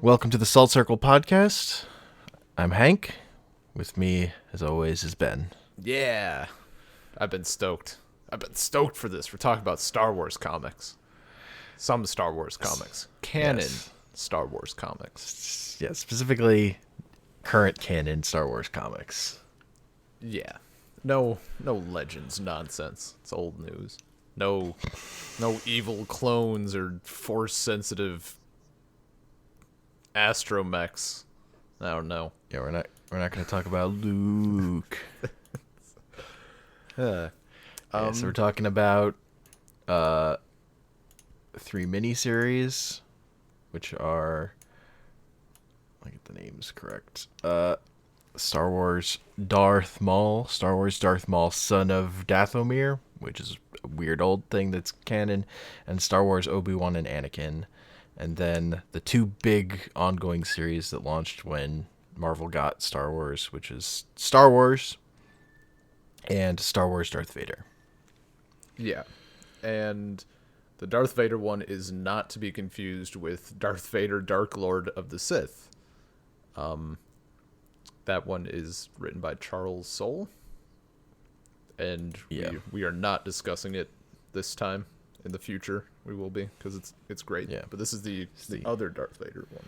Welcome to the Salt Circle podcast. I'm Hank. With me, as always, is Ben. Yeah, I've been stoked. I've been stoked for this. We're talking about Star Wars comics. Some Star Wars comics. Canon Yes. Star Wars comics. Yeah, specifically current canon Star Wars comics. Yeah. No Legends nonsense. It's old news. No evil clones or force sensitive astromechs. I don't know. Yeah, we're not going to talk about Luke. So we're talking about 3 miniseries, which are, I'll get the names correct. Star Wars Darth Maul, son of Dathomir, which is a weird old thing that's canon, and Star Wars Obi-Wan and Anakin. And then the 2 big ongoing series that launched when Marvel got Star Wars, which is Star Wars and Star Wars Darth Vader. Yeah. And the Darth Vader one is not to be confused with Darth Vader, Dark Lord of the Sith. That one is written by Charles Soule. And we are not discussing it this time. In the future, we will be, because it's great. Yeah. But this is the other Darth Vader one.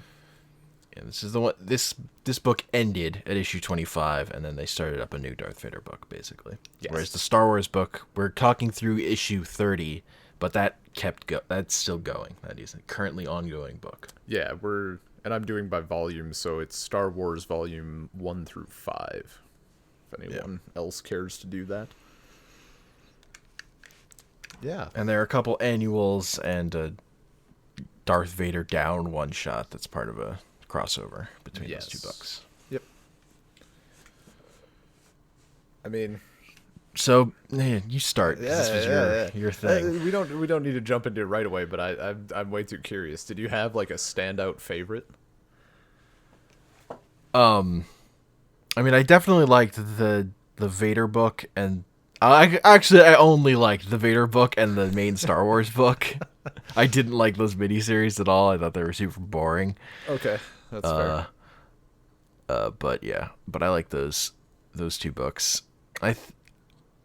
Yeah, this is the one. This book ended at issue 25, and then they started up a new Darth Vader book, basically. Yes. Whereas the Star Wars book, we're talking through issue 30, but that that's still going. That is a currently ongoing book. Yeah, and I'm doing by volume, so it's Star Wars volume 1 through 5. If anyone else cares to do that. Yeah. And there are a couple annuals and a Darth Vader Down one-shot that's part of a crossover between those 2 books. Yep. I mean... So, you start. This was your thing. We don't need to jump into it right away, but I'm way too curious. Did you have, like, a standout favorite? I mean, I definitely liked the Vader book, and I only liked the Vader book and the main Star Wars book. I didn't like those miniseries at all. I thought they were super boring. Okay, that's fair. But I like those 2 books.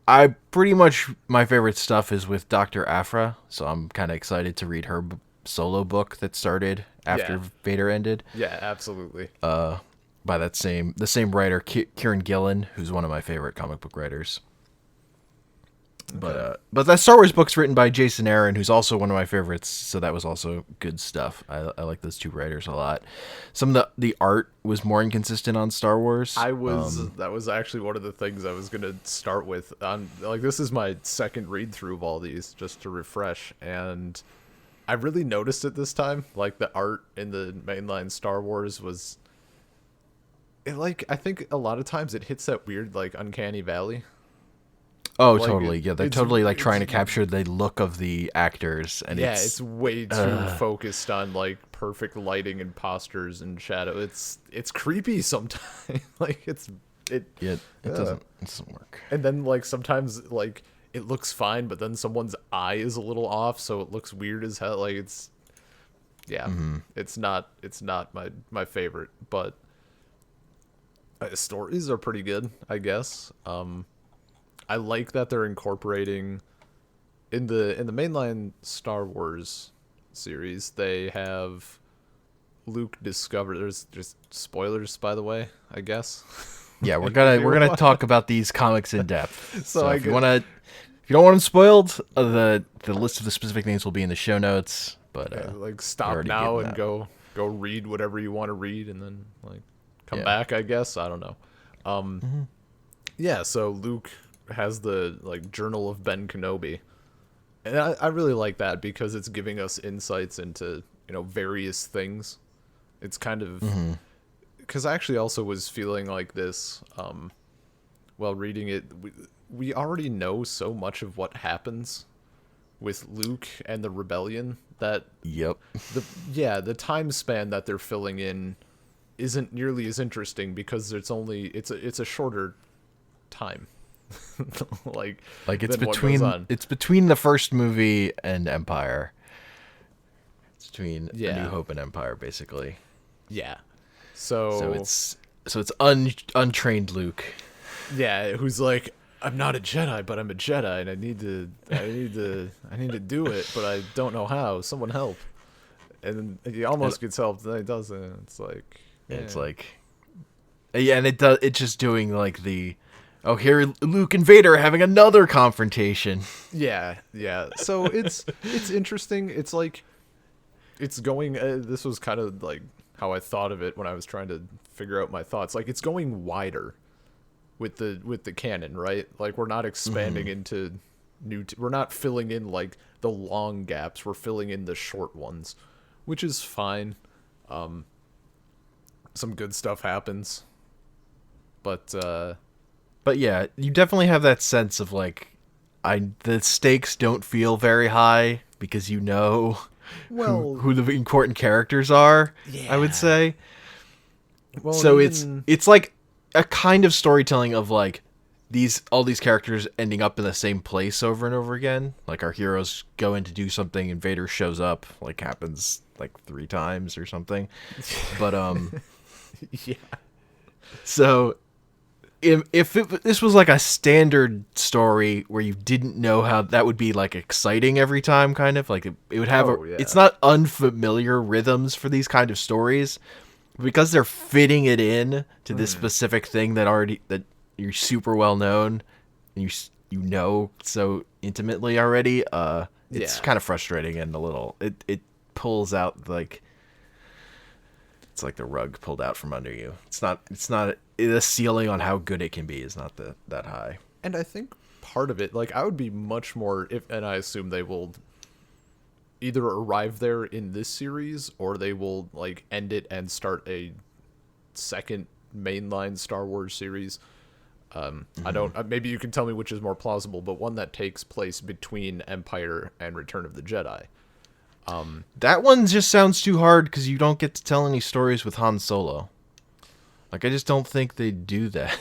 I pretty much, my favorite stuff is with Dr. Aphra, so I'm kind of excited to read her solo book that started after Vader ended. Yeah, absolutely. By the same writer, Kieran Gillen, who's one of my favorite comic book writers. Okay. But that Star Wars book's written by Jason Aaron, who's also one of my favorites, so that was also good stuff. I like those 2 writers a lot. Some of the art was more inconsistent on Star Wars. That was actually one of the things I was gonna start with. This is my second read through of all these, just to refresh, and I really noticed it this time. Like, the art in the mainline Star Wars was, I think a lot of times it hits that weird, like, uncanny valley. Oh, totally. Yeah, they're totally trying to capture the look of the actors, and it's way too focused on, like, perfect lighting and postures and shadow. It's creepy sometimes. It doesn't work. And then, like, sometimes, like, it looks fine, but then someone's eye is a little off, so it looks weird as hell. Like, it's not my favorite, but stories are pretty good, I guess. I like that they're incorporating in the mainline Star Wars series. They have Luke discover. There's just spoilers, by the way, I guess. Yeah, we're gonna talk about these comics in depth. So if you don't want them spoiled, the list of the specific names will be in the show notes. But stop now and go read whatever you want to read, and then come back. I guess, I don't know. Yeah. So Luke has the Journal of Ben Kenobi, and I really like that because it's giving us insights into various things. It's kind of because I actually also was feeling like this while reading it. We already know so much of what happens with Luke and the rebellion that the time span that they're filling in isn't nearly as interesting because it's a shorter time. it's between the first movie and Empire. It's between A New Hope and Empire, basically. Yeah. So So it's untrained Luke. yeah, who's like, I'm not a Jedi, but I'm a Jedi, and I need to do it, but I don't know how. Someone help. And he And almost gets helped, and he doesn't. It's like, it's yeah, like, yeah, and it's just doing like the, oh, here Luke and Vader are having another confrontation. yeah. So it's interesting. It's like it's going. This was kind of like how I thought of it when I was trying to figure out my thoughts. Like it's going wider with the canon, right? Like we're not expanding into we're not filling in like the long gaps. We're filling in the short ones, which is fine. Some good stuff happens, but But yeah, you definitely have that sense of like, the stakes don't feel very high because you know well, who the important characters are. I would yeah. say. Well, and So even it's like a kind of storytelling of like all these characters ending up in the same place over and over again. Like our heroes go in to do something and Vader shows up, like happens like 3 times or something. But yeah, so if this was like a standard story where you didn't know how that would be like exciting every time, kind of like it would have oh yeah, it's not unfamiliar rhythms for these kind of stories, because they're fitting it in to this specific thing that you're super well known and you know so intimately already. It's yeah. kind of frustrating and a little it pulls out like it's like the rug pulled out from under you. It's not the ceiling on how good it can be is not that high. And I think part of it, like I would be much more if, and I assume they will either arrive there in this series or they will like end it and start a second mainline Star Wars series. I don't. Maybe you can tell me which is more plausible, but one that takes place between Empire and Return of the Jedi. That one just sounds too hard because you don't get to tell any stories with Han Solo. Like I just don't think they do that.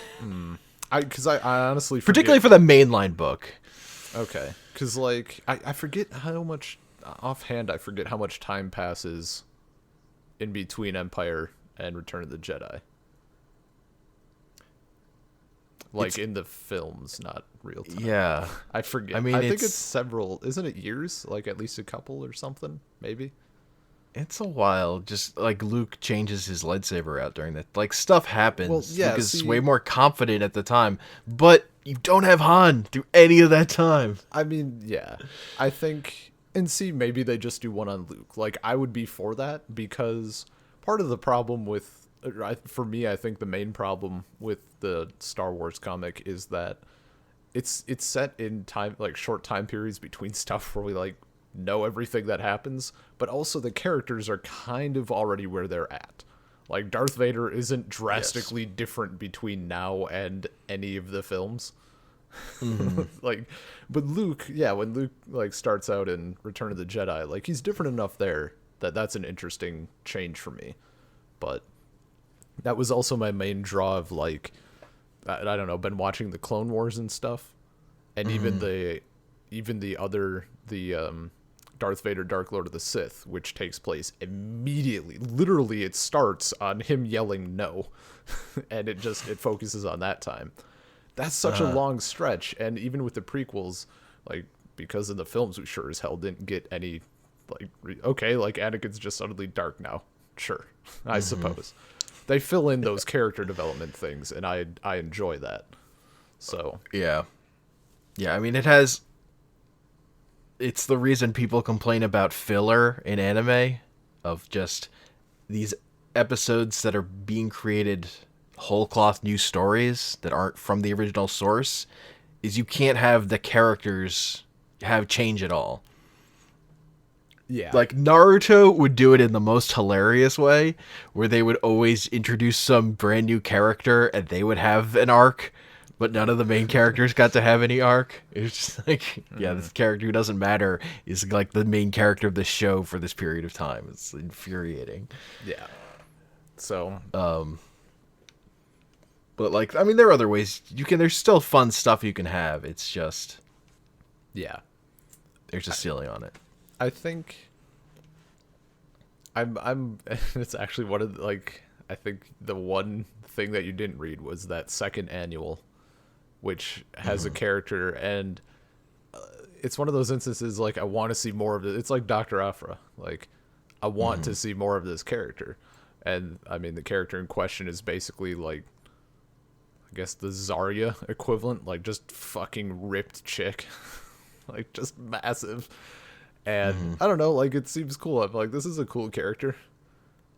I honestly forget. Particularly for the mainline book. Okay, because like I forget how much offhand. I forget how much time passes in between Empire and Return of the Jedi. Like in the films, not real time. Yeah. I forget. I mean, I think it's several. Isn't it years? Like at least a couple or something, maybe. it's a while. Just like Luke changes his lightsaber out during that. Like stuff happens. Well, yeah. Luke is See, way more confident at the time, but you don't have Han through any of that time. I mean, yeah. I think, and see, maybe they just do one on Luke. Like I would be for that because part of the problem with, for me, I think the main problem with the Star Wars comic is that it's set in time, like short time periods between stuff where we like know everything that happens, but also the characters are kind of already where they're at. Like Darth Vader isn't drastically different between now and any of the films. Like, but Luke, yeah, when Luke like starts out in Return of the Jedi, like he's different enough there that that's an interesting change for me. But that was also my main draw of like I don't know, been watching the Clone Wars and stuff, and even the other Darth Vader Dark Lord of the Sith, which takes place immediately. Literally, it starts on him yelling no, and it focuses on that time. That's such a long stretch, and even with the prequels, like because in the films we sure as hell didn't get any like okay, like Anakin's just suddenly dark now. Sure, I suppose. They fill in those character development things, and I enjoy that. So Yeah. Yeah, I mean it's the reason people complain about filler in anime, of just these episodes that are being created whole cloth new stories that aren't from the original source, is you can't have the characters have change at all. yeah, Like Naruto would do it in the most hilarious way, where they would always introduce some brand new character and they would have an arc, but none of the main characters got to have any arc. It was just like, yeah, this character who doesn't matter is like the main character of the show for this period of time. It's infuriating. yeah. So But like, I mean, there are other ways you can. There's still fun stuff you can have. It's just yeah, there's a ceiling on it. I think I'm it's actually one of like I think the one thing that you didn't read was that second annual, which has a character, and it's one of those instances like I want to see more of it. It's like Dr. Afra. Like I want to see more of this character. And I mean the character in question is basically like I guess the Zarya equivalent, like just fucking ripped chick. Like just massive. And I don't know, like it seems cool. I'm like, this is a cool character.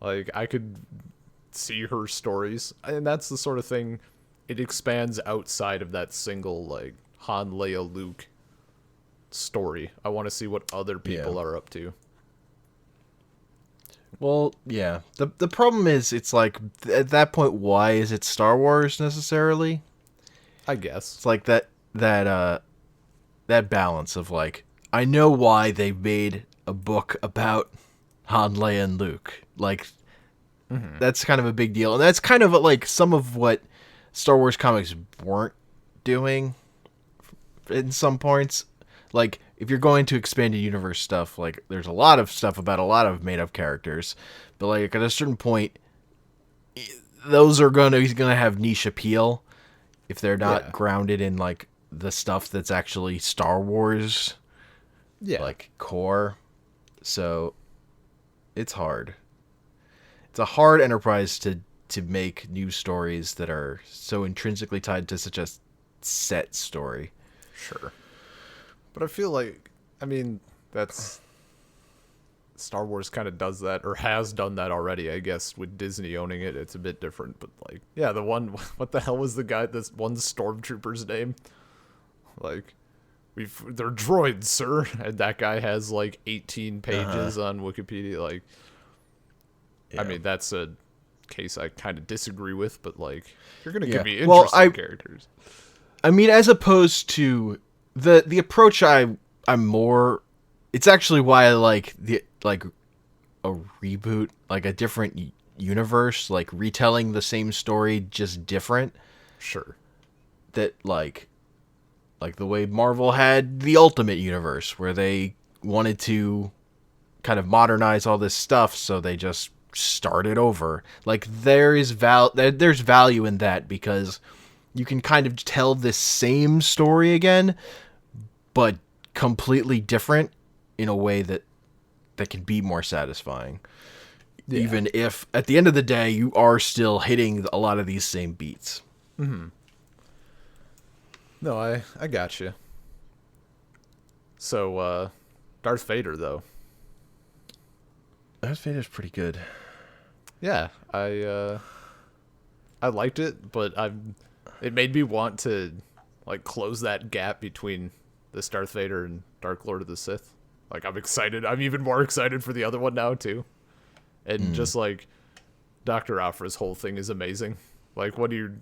Like I could see her stories. And that's the sort of thing it expands outside of that single like Han, Leia, Luke story. I want to see what other people are up to. Well, yeah. The problem is, it's like, at that point, why is it Star Wars necessarily? I guess. It's like that balance of like, I know why they made a book about Han, Leia, and Luke. Like, that's kind of a big deal. And that's kind of like some of what Star Wars comics weren't doing in some points. Like, if you're going to expanded universe stuff, like, there's a lot of stuff about a lot of made-up characters. But, like, at a certain point, those are gonna have niche appeal if they're not grounded in, like, the stuff that's actually Star Wars, like, core. So, it's hard. It's a hard enterprise to make new stories that are so intrinsically tied to such a set story. Sure. But I feel like, I mean, that's Star Wars kind of does that, or has done that already, I guess, with Disney owning it. It's a bit different, but like, yeah, the one, what the hell was the guy, this one stormtrooper's name? Like, they're droids, sir. And that guy has like 18 pages on Wikipedia. Like, I mean, that's a case I kind of disagree with, but like, you're going to give me interesting characters. I mean, as opposed to the approach I'm more, it's actually why I like a reboot, like a different universe, like retelling the same story just different. Sure. That like the way Marvel had the Ultimate Universe, where they wanted to kind of modernize all this stuff, so they just started over. Like there's value in that, because you can kind of tell this same story again, but completely different in a way that can be more satisfying. Yeah. Even if at the end of the day you are still hitting a lot of these same beats. Mm-hmm. No, I got you. So, Darth Vader, though. Darth Vader's pretty good. Yeah, I liked it, but it made me want to like close that gap between this Darth Vader and Dark Lord of the Sith. Like, I'm excited. I'm even more excited for the other one now too. And just like Dr. Afra's whole thing is amazing. Like, what do you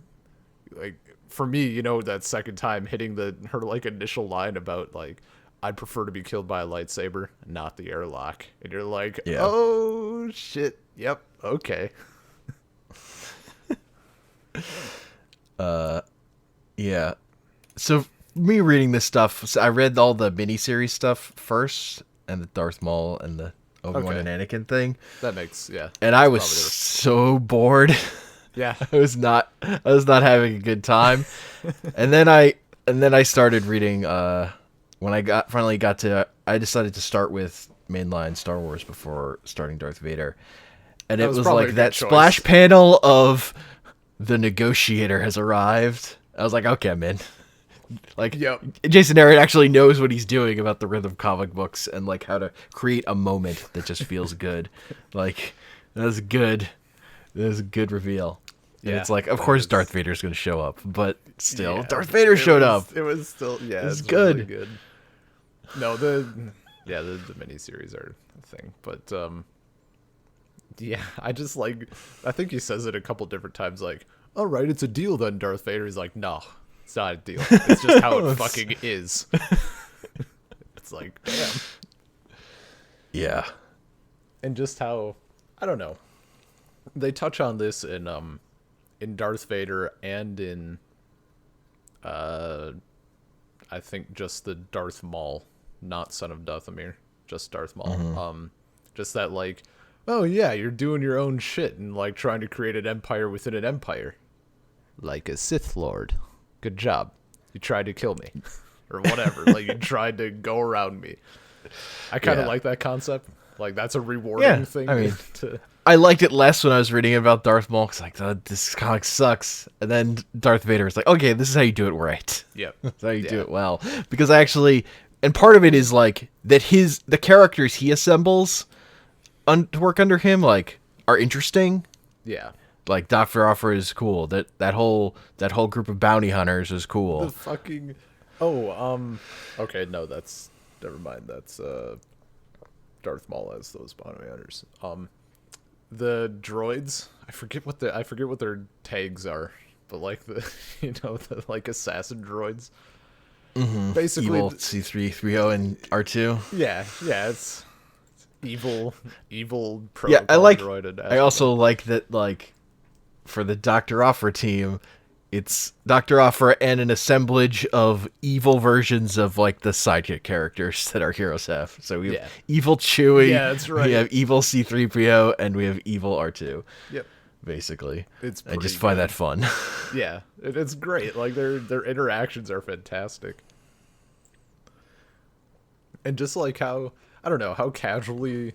like? For me, you know, that second time hitting her like initial line about like, I'd prefer to be killed by a lightsaber, not the airlock. And you're like, oh shit, yep, okay. Yeah. So me reading this stuff, so I read all the miniseries stuff first, and the Darth Maul and the Obi-Wan and Anakin thing. That makes And I was so bored. Yeah. I was not having a good time. and then I started reading when I I decided to start with mainline Star Wars before starting Darth Vader. And it was like that splash panel of the negotiator has arrived. I was like, okay, man. Like, Jason Aaron actually knows what he's doing about the rhythm comic books and like how to create a moment that just feels good. Like, that's good. That was a good reveal. And it's like, of course Darth Vader's going to show up, but still, Darth Vader showed up. It was still, it's good. Really good. No, the miniseries are a thing, but I just like, I think he says it a couple different times, like, all right, it's a deal then, Darth Vader. He's like, no, it's not a deal. It's just how it fucking is. It's like, damn. Yeah. And just how, I don't know. They touch on this in Darth Vader and in I think just the Darth Maul, not Son of Dathomir, just Darth Maul. Just that like, Oh yeah, you're doing your own shit and like trying to create an empire within an empire. Like a Sith Lord. Good job. You tried to kill me. Or whatever. Like you tried to go around me. I kind of like that concept. Like that's a rewarding thing. I mean, to... I liked it less when I was reading about Darth Maul. Cause like, this comic sucks. And then Darth Vader was like, okay, this is how you do it right. Yep. This is how you do it well. Because I actually, and part of it is like that the characters he assembles to work under him like are interesting. Yeah. Like Dr. Offer is cool. That whole group of bounty hunters is cool. The fucking okay, no, that's never mind. That's Darth Maul as those bounty hunters. The droids, I forget what their tags are, but like the like assassin droids. Mm-hmm. Basically evil C3PO and R2. Yeah, it's evil protocol yeah, droid. I also like that, like, for the Dr. Offer team, it's Dr. Offer and an assemblage of evil versions of, like, the sidekick characters that our heroes have. So we have evil Chewie, yeah, that's right. We have evil C3PO, and we have evil R2. Yep. Basically. I just find that fun. Yeah, it's great. Like, their interactions are fantastic. And just like how, I don't know, how casually...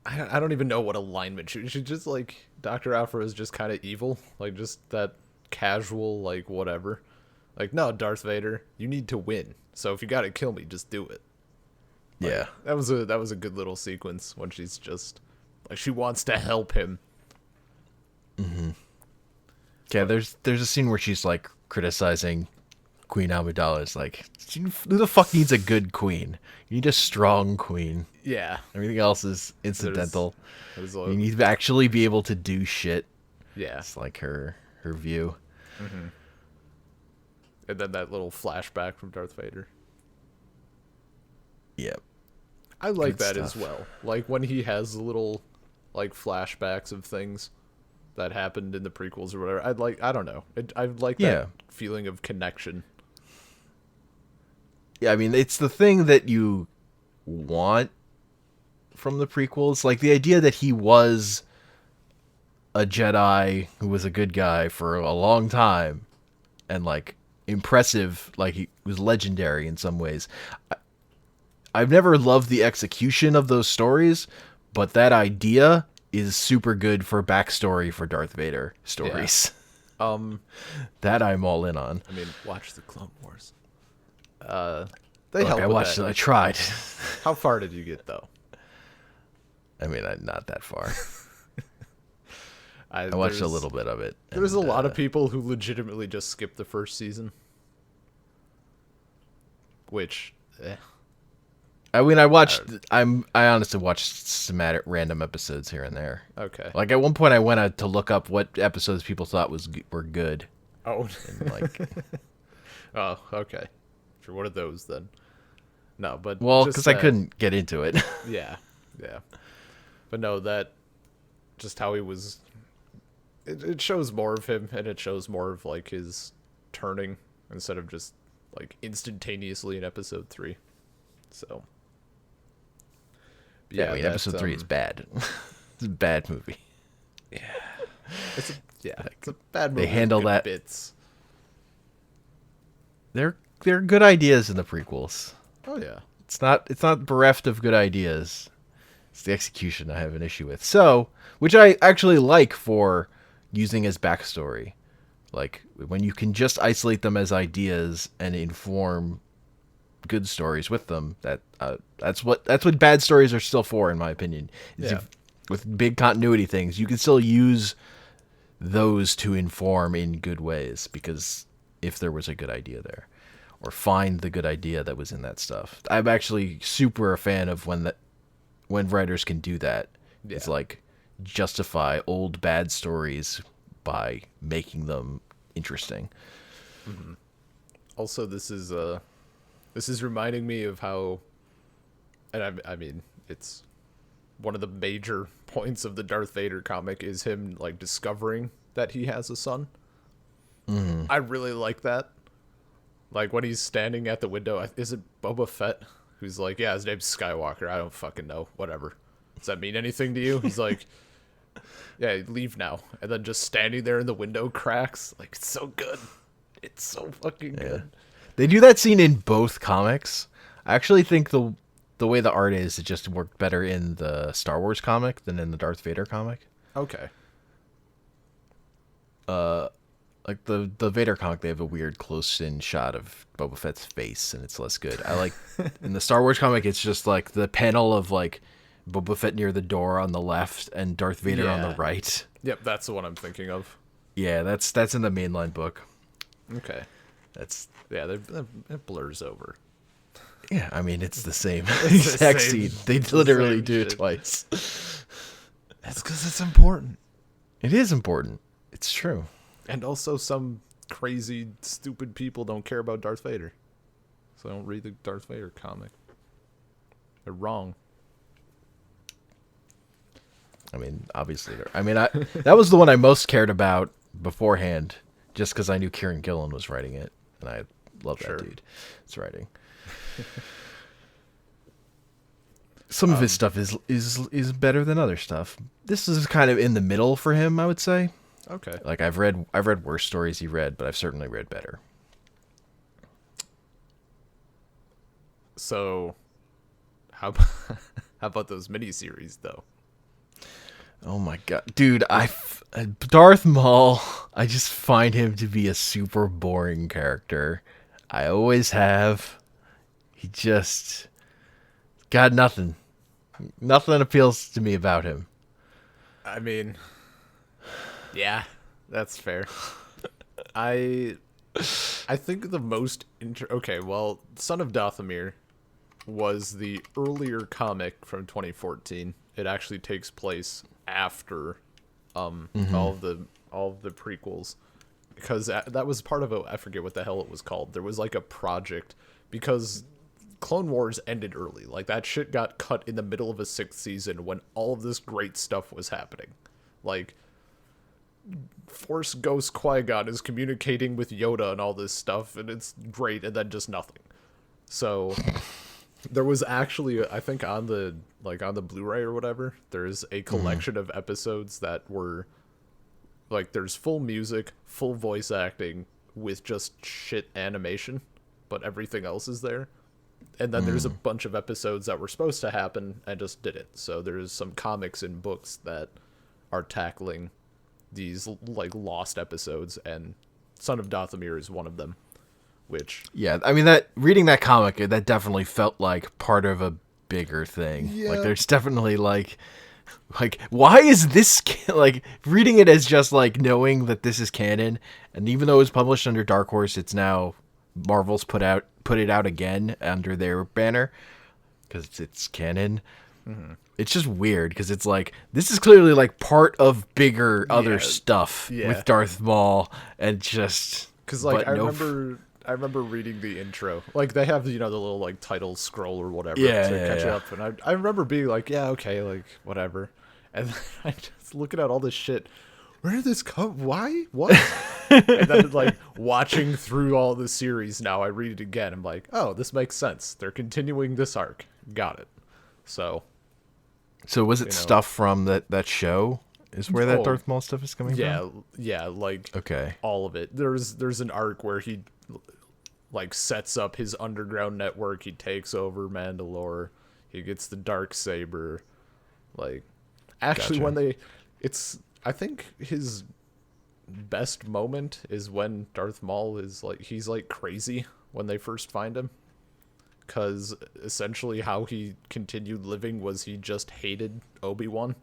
I don't even know what alignment she just, like, Dr. Aphra is just kind of evil. Like, just that casual, like, whatever. Like, no, Darth Vader, you need to win. So if you gotta kill me, just do it. Like, yeah. That was a good little sequence when she's just, like, she wants to help him. Mm-hmm. Yeah, there's a scene where she's, like, criticizing Queen Amidala. Is like, who the fuck needs a good queen? You need a strong queen. Yeah. Everything else is incidental. You need to actually be able to do shit. Yeah. It's like her view. Mm-hmm. And then that little flashback from Darth Vader. Yep. I like Good that stuff. as well. Like when he has little, like, flashbacks of things that happened in the prequels or whatever. I don't know. I like that feeling of connection. Yeah, I mean, it's the thing that you want from the prequels. Like, the idea that he was a Jedi who was a good guy for a long time and, like, impressive, like, he was legendary in some ways. I've never loved the execution of those stories, but that idea is super good for backstory for Darth Vader stories. Yeah. That I'm all in on. I mean, watch the Clone Wars. They help. I watched it. I tried. How far did you get though? I mean, not that far. I watched a little bit of it. There's a lot of people who legitimately just skip the first season. Which, I mean, I honestly watched some random episodes here and there. Okay. Like at one point, I went out to look up what episodes people thought were good. Oh. And like. Oh, okay. Sure. What are those then? No, but because I couldn't get into it. Yeah. But no, that just how he was. It shows more of him, and it shows more of like his turning instead of just like instantaneously in episode 3. So. Yeah, I mean, episode 3 is bad. It's a bad movie. Yeah. It's a bad movie. They handle that. Bits. They're good ideas in the prequels. Oh yeah. It's not bereft of good ideas. It's the execution I have an issue with. So, which I actually like for using as backstory. Like when you can just isolate them as ideas and inform good stories with them, that's what bad stories are still for, in my opinion. With big continuity things, you can still use those to inform in good ways, because if there was a good idea there, or find the good idea that was in that stuff. I'm actually super a fan of when writers can do that. Yeah. It's like justify old bad stories by making them interesting. Mm-hmm. Also, this is reminding me of how, and I mean, it's one of the major points of the Darth Vader comic is him like discovering that he has a son. Mm-hmm. I really like that. Like when he's standing at the window, is it Boba Fett who's like, yeah, his name's Skywalker. I don't fucking know, whatever. does that mean anything to you? He's like, yeah, leave now. And then just standing there in the window cracks. Like, it's so good. It's so fucking good. They do that scene in both comics. I actually think the way the art is, it just worked better in the Star Wars comic than in the Darth Vader comic. Okay. Like the Vader comic, they have a weird close-in shot of Boba Fett's face, and it's less good. I like in the Star Wars comic, it's just like the panel of like Boba Fett near the door on the left and Darth Vader on the right. Yep, that's the one I'm thinking of. Yeah, that's in the mainline book. Okay. That's it blurs over. Yeah, I mean it's the same exact scene. They literally do it twice. That's because it's important. It is important. It's true. And also, some crazy, stupid people don't care about Darth Vader. So don't read the Darth Vader comic. They're wrong. I mean, obviously. That was the one I most cared about beforehand, just because I knew Kieran Gillen was writing it, and I love that dude. It's writing. Some of his stuff is better than other stuff. This is kind of in the middle for him, I would say. Okay. Like I've read worse stories he read, but I've certainly read better. So, how about those miniseries though? Oh my god, dude! Darth Maul. I just find him to be a super boring character. I always have. He just got nothing. Nothing appeals to me about him. I mean, yeah, that's fair. I think the most okay, well, Son of Dathomir was the earlier comic from 2014. It actually takes place after all of the prequels, because that was part of I forget what the hell it was called. There was like a project because Clone Wars ended early. Like that shit got cut in the middle of a 6th season when all of this great stuff was happening. Like Force Ghost Qui-Gon is communicating with Yoda and all this stuff, and it's great, and then just nothing. So there was actually, I think on the Blu-ray or whatever, there's a collection of episodes that were like, there's full music, full voice acting with just shit animation, but everything else is there. And then there's a bunch of episodes that were supposed to happen and just didn't. So there's some comics and books that are tackling these like lost episodes, and Son of Dathomir is one of them. Which, yeah, I mean, that reading that comic, that definitely felt like part of a bigger thing. Yeah. Like there's definitely like why is this like reading it as just like knowing that this is canon, and even though it was published under Dark Horse, it's now Marvel's put it out again under their banner because it's canon. It's just weird because it's like this is clearly like part of bigger other stuff with Darth Maul, and just because like I remember reading the intro. Like they have the little like title scroll or whatever to catch up, and I remember being like, yeah, okay, like whatever, and then I just looking at all this shit. Where did this come? Why? What? And then like watching through all the series now, I read it again. I'm like, oh, this makes sense. They're continuing this arc. Got it. So was it stuff from that show? Is where that Darth Maul stuff is coming from? Yeah, like okay, all of it. There's an arc where he like sets up his underground network. He takes over Mandalore. He gets the Darksaber. Like, actually, I think his best moment is when Darth Maul is like, he's like crazy when they first find him. Because essentially how he continued living was he just hated Obi-Wan.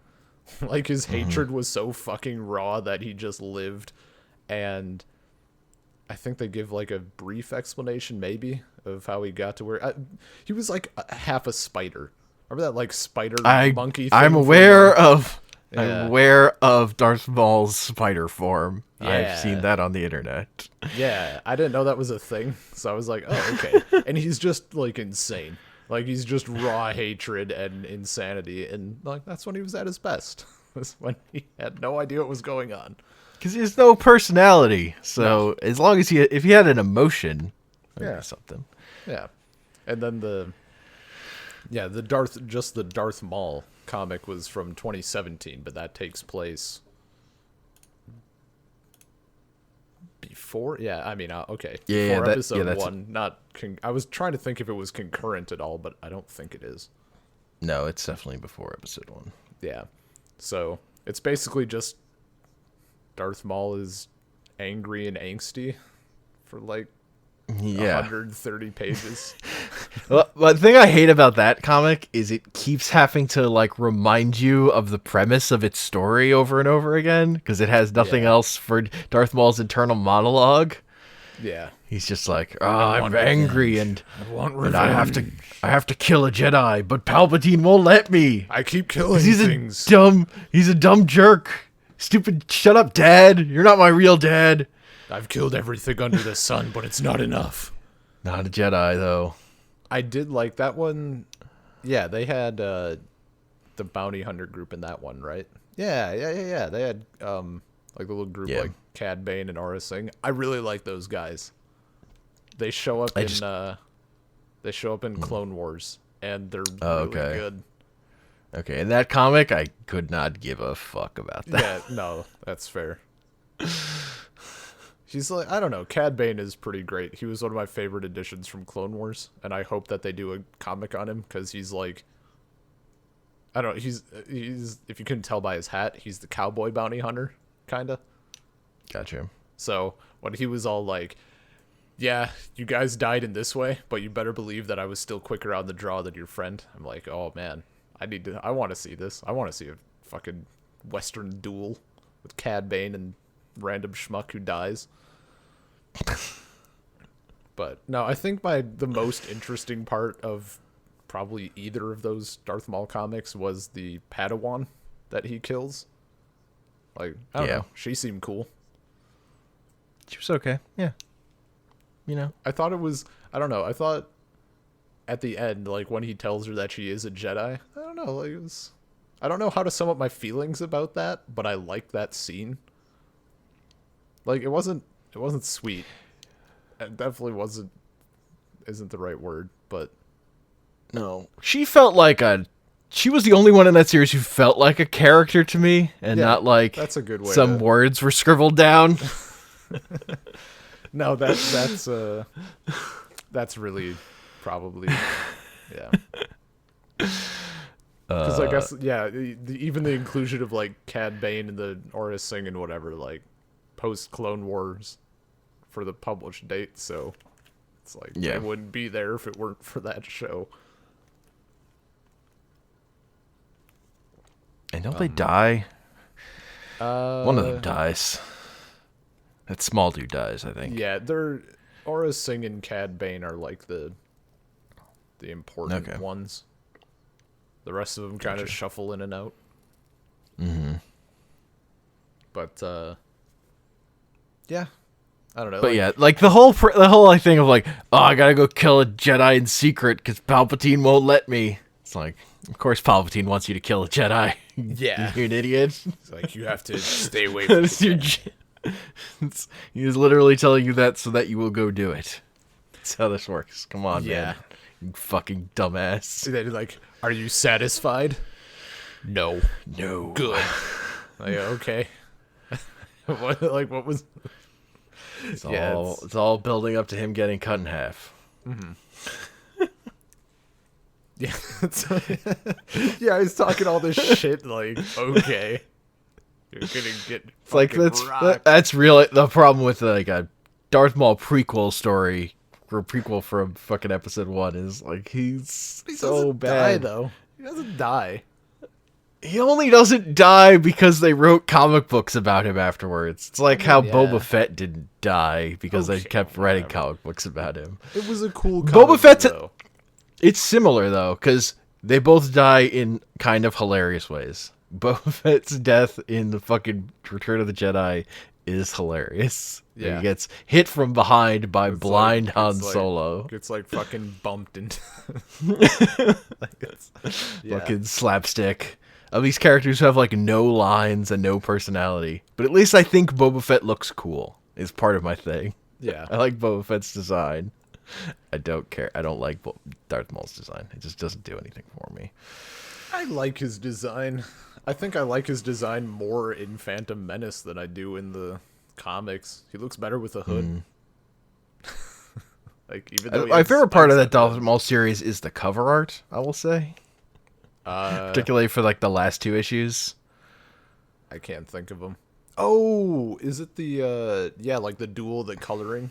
Like his hatred was so fucking raw that he just lived. And I think they give like a brief explanation maybe of how he got to where he was like half a spider. Remember that like spider monkey thing? I'm aware of Darth Maul's spider form. Yeah. I've seen that on the internet. Yeah, I didn't know that was a thing. So I was like, oh, okay. And he's just like insane. Like he's just raw hatred and insanity. And like that's when he was at his best. Was when he had no idea what was going on. Because he has no personality. So as long as if he had an emotion, something. Yeah. And then the Darth Maul comic was from 2017, but that takes place before. Yeah, I mean, okay. Yeah, Before episode that's one. Not. I was trying to think if it was concurrent at all, but I don't think it is. no, it's definitely before episode 1. Yeah. So it's basically just Darth Maul is angry and angsty for like Yeah. 130 pages. Well, the thing I hate about that comic is it keeps having to like remind you of the premise of its story over and over again because it has nothing else for Darth Maul's internal monologue. Yeah. He's just like, oh, I'm angry and I have to kill a Jedi, but Palpatine won't let me. I keep killing things. He's a dumb jerk. Stupid, shut up, Dad. You're not my real dad. I've killed everything under the sun, but it's not enough. Not a Jedi, though. I did like that one. Yeah, they had the bounty hunter group in that one, right? Yeah. They had like the little group like Cad Bane and Aurra Sing. I really like those guys. They show up in Clone Wars, and they're really good. Okay, in that comic, I could not give a fuck about that. Yeah, no, that's fair. He's like, I don't know, Cad Bane is pretty great. He was one of my favorite additions from Clone Wars, and I hope that they do a comic on him, because he's like, I don't know, he's if you couldn't tell by his hat, he's the cowboy bounty hunter, kinda. Gotcha. So, when he was all like, yeah, you guys died in this way, but you better believe that I was still quicker on the draw than your friend. I'm like, oh man, I want to see this. I want to see a fucking Western duel with Cad Bane and random schmuck who dies. But no, I think the most interesting part of probably either of those Darth Maul comics was the Padawan that he kills. Like, I don't know, she seemed cool. She was okay. Yeah. You know, I thought it was, I don't know, I thought at the end, like when he tells her that she is a Jedi, I don't know, like I don't know how to sum up my feelings about that, but I like that scene. Like it wasn't sweet. It definitely isn't the right word, but no. She felt like she was the only one in that series who felt like a character to me and not like that's a good way some words were scribbled down. No, that's really probably, yeah. Because I guess, yeah, even the inclusion of like Cad Bane and the Aurra Sing and whatever, like post Clone Wars for the published date, so it's like they wouldn't be there if it weren't for that show. And don't they die? One of them dies. That small dude dies, I think. Yeah, Aurra Sing and Cad Bane are like the important ones. The rest of them kind of shuffle in and out. Mm-hmm. But yeah, I don't know. But like the whole thing of like, oh, I gotta go kill a Jedi in secret because Palpatine won't let me. It's like, of course Palpatine wants you to kill a Jedi. Yeah, you're an idiot. It's like you have to stay away from He's literally telling you that so that you will go do it. That's how this works. Come on, man. You fucking dumbass. They're like, are you satisfied? No. Good. Like, okay. What was? It's all building up to him getting cut in half. Mm-hmm. Yeah, he's talking all this shit. Like, okay. You're gonna get that's really the problem with like a Darth Maul prequel story or prequel from fucking episode 1 is like he's so bad. Though he doesn't die. He only doesn't die because they wrote comic books about him afterwards. It's like how Boba Fett didn't die because they kept writing comic books about him. It was a cool comic Boba Fett's though. It's similar though because they both die in kind of hilarious ways. Boba Fett's death in the fucking Return of the Jedi is hilarious. Yeah. He gets hit from behind by blind Han Solo. It's like fucking bumped into fucking slapstick. Of these characters who have like no lines and no personality. But at least I think Boba Fett looks cool is part of my thing. Yeah. I like Boba Fett's design. I don't care. I don't like Darth Maul's design. It just doesn't do anything for me. I like his design. I think I like his design more in Phantom Menace than I do in the comics. He looks better with a hood. Like, even though My favorite part of that Darth Maul. Maul series is the cover art, I will say. Particularly for like the last 2 issues. I can't think of them. Oh, is it the like the duel, the coloring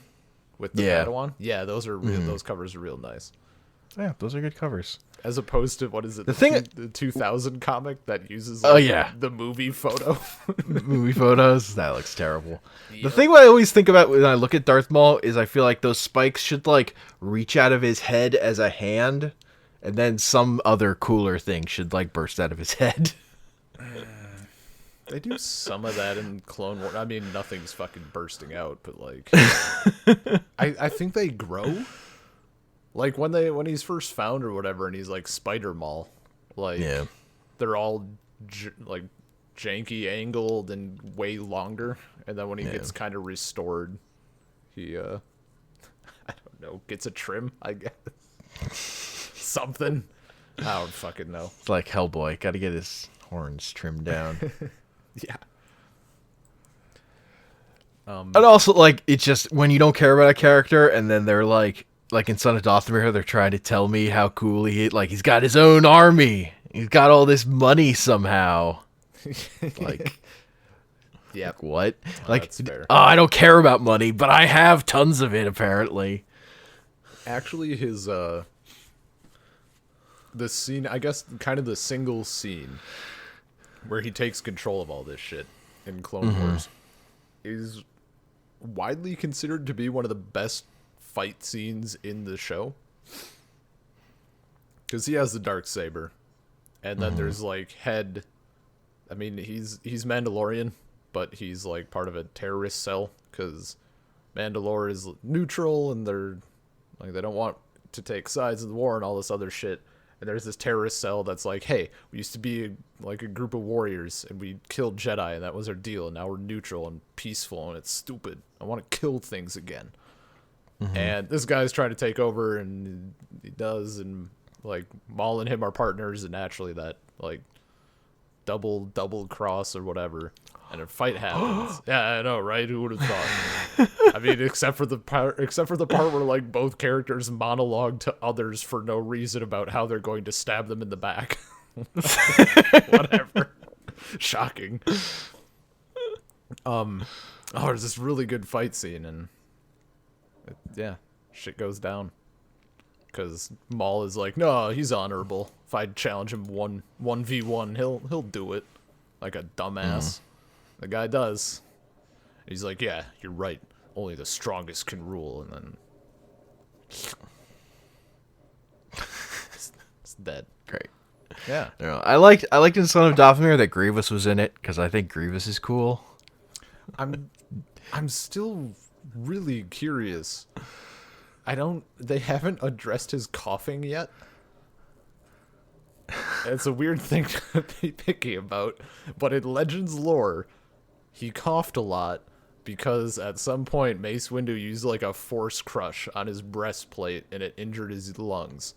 with the Padawan? Yeah, those are real. Those covers are real nice. Yeah, those are good covers. As opposed to, what is it? The 2000 comic that uses the movie photo. Movie photos. That looks terrible. Yep. The thing I always think about when I look at Darth Maul is I feel like those spikes should like reach out of his head as a hand, and then some other cooler thing should like burst out of his head. They do some of that in Clone Wars. I mean, nothing's fucking bursting out, but like, I think they grow. Like when he's first found or whatever, and he's like Spider Maul, like they're all like janky angled and way longer, and then when he gets kind of restored, he I don't know, gets a trim, I guess. Something. I don't fucking know. It's like Hellboy, got to get his horns trimmed down. Yeah. And also, like, it's just when you don't care about a character, and then they're like in Son of Dathomir, they're trying to tell me how cool he's got his own army. He's got all this money somehow. Like, yeah, like, what? Oh, like, I don't care about money, but I have tons of it, apparently. Actually, his, the scene, I guess, kind of the single scene where he takes control of all this shit in Clone Wars is widely considered to be one of the best fight scenes in the show. Because he has the Darksaber, and then there's, like, Head. I mean, he's Mandalorian, but he's, like, part of a terrorist cell, because Mandalore is neutral, and they're, like, they don't want to take sides in the war and all this other shit. And there's this terrorist cell that's like, hey, we used to be like a group of warriors, and we killed Jedi, and that was our deal, and now we're neutral and peaceful, and it's stupid. I want to kill things again. And this guy's trying to take over, and he does, and, like, Maul and him are partners, and naturally that, like, double cross or whatever, and a fight happens. Yeah, I know, right? Who would have thought? I mean, except for the part where, like, both characters monologue to others for no reason about how they're going to stab them in the back. Whatever. Shocking. There's this really good fight scene, and shit goes down. Because Maul is like, no, he's honorable. If I challenge him 1v1, he'll do it. Like a dumbass. The guy does. He's like, yeah, you're right. Only the strongest can rule, and then it's dead. Great. Yeah. I liked in Son of Dathomir that Grievous was in it, because I think Grievous is cool. I'm still really curious. They haven't addressed his coughing yet. It's a weird thing to be picky about, but in Legends lore, he coughed a lot because at some point Mace Windu used like a force crush on his breastplate and it injured his lungs.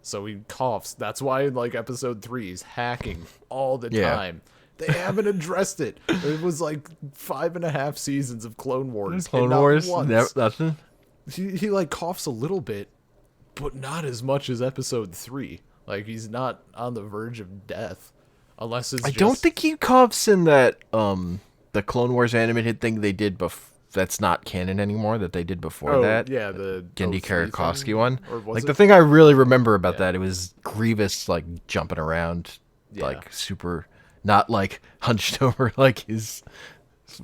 So he coughs. That's why in like episode 3 he's hacking all the time. They haven't addressed it. It was like 5.5 seasons of Clone Wars. Clone Wars? Nothing? He like coughs a little bit, but not as much as episode 3. Like, he's not on the verge of death. Unless it's I don't think he coughs in that, the Clone Wars animated thing they did that's not canon anymore, that they did before that. Yeah, the Gendy Karakovsky one. Like, the thing I really remember about that, it was Grievous, like, jumping around, like, super, not, like, hunched over, like, he's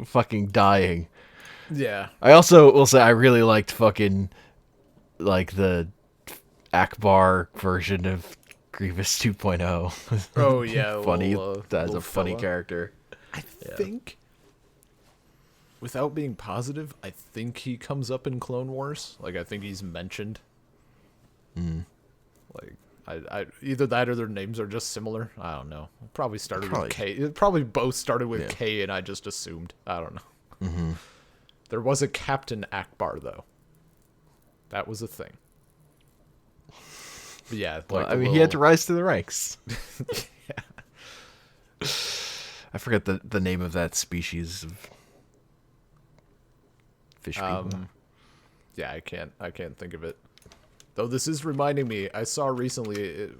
fucking dying. Yeah. I also will say I really liked fucking, like, the Akbar version of Grievous 2.0. Oh, yeah. Funny. That's a funny character. I think, without being positive, I think he comes up in Clone Wars. Like, I think he's mentioned. Like, I either that or their names are just similar. I don't know. Probably started with K. It probably both started with K, and I just assumed. I don't know. There was a Captain Akbar, though. That was a thing. But yeah. Well, I mean, he had to rise to the ranks. Yeah. I forget the name of that species of fish people. Yeah, I can't think of it. Though this is reminding me, I saw recently,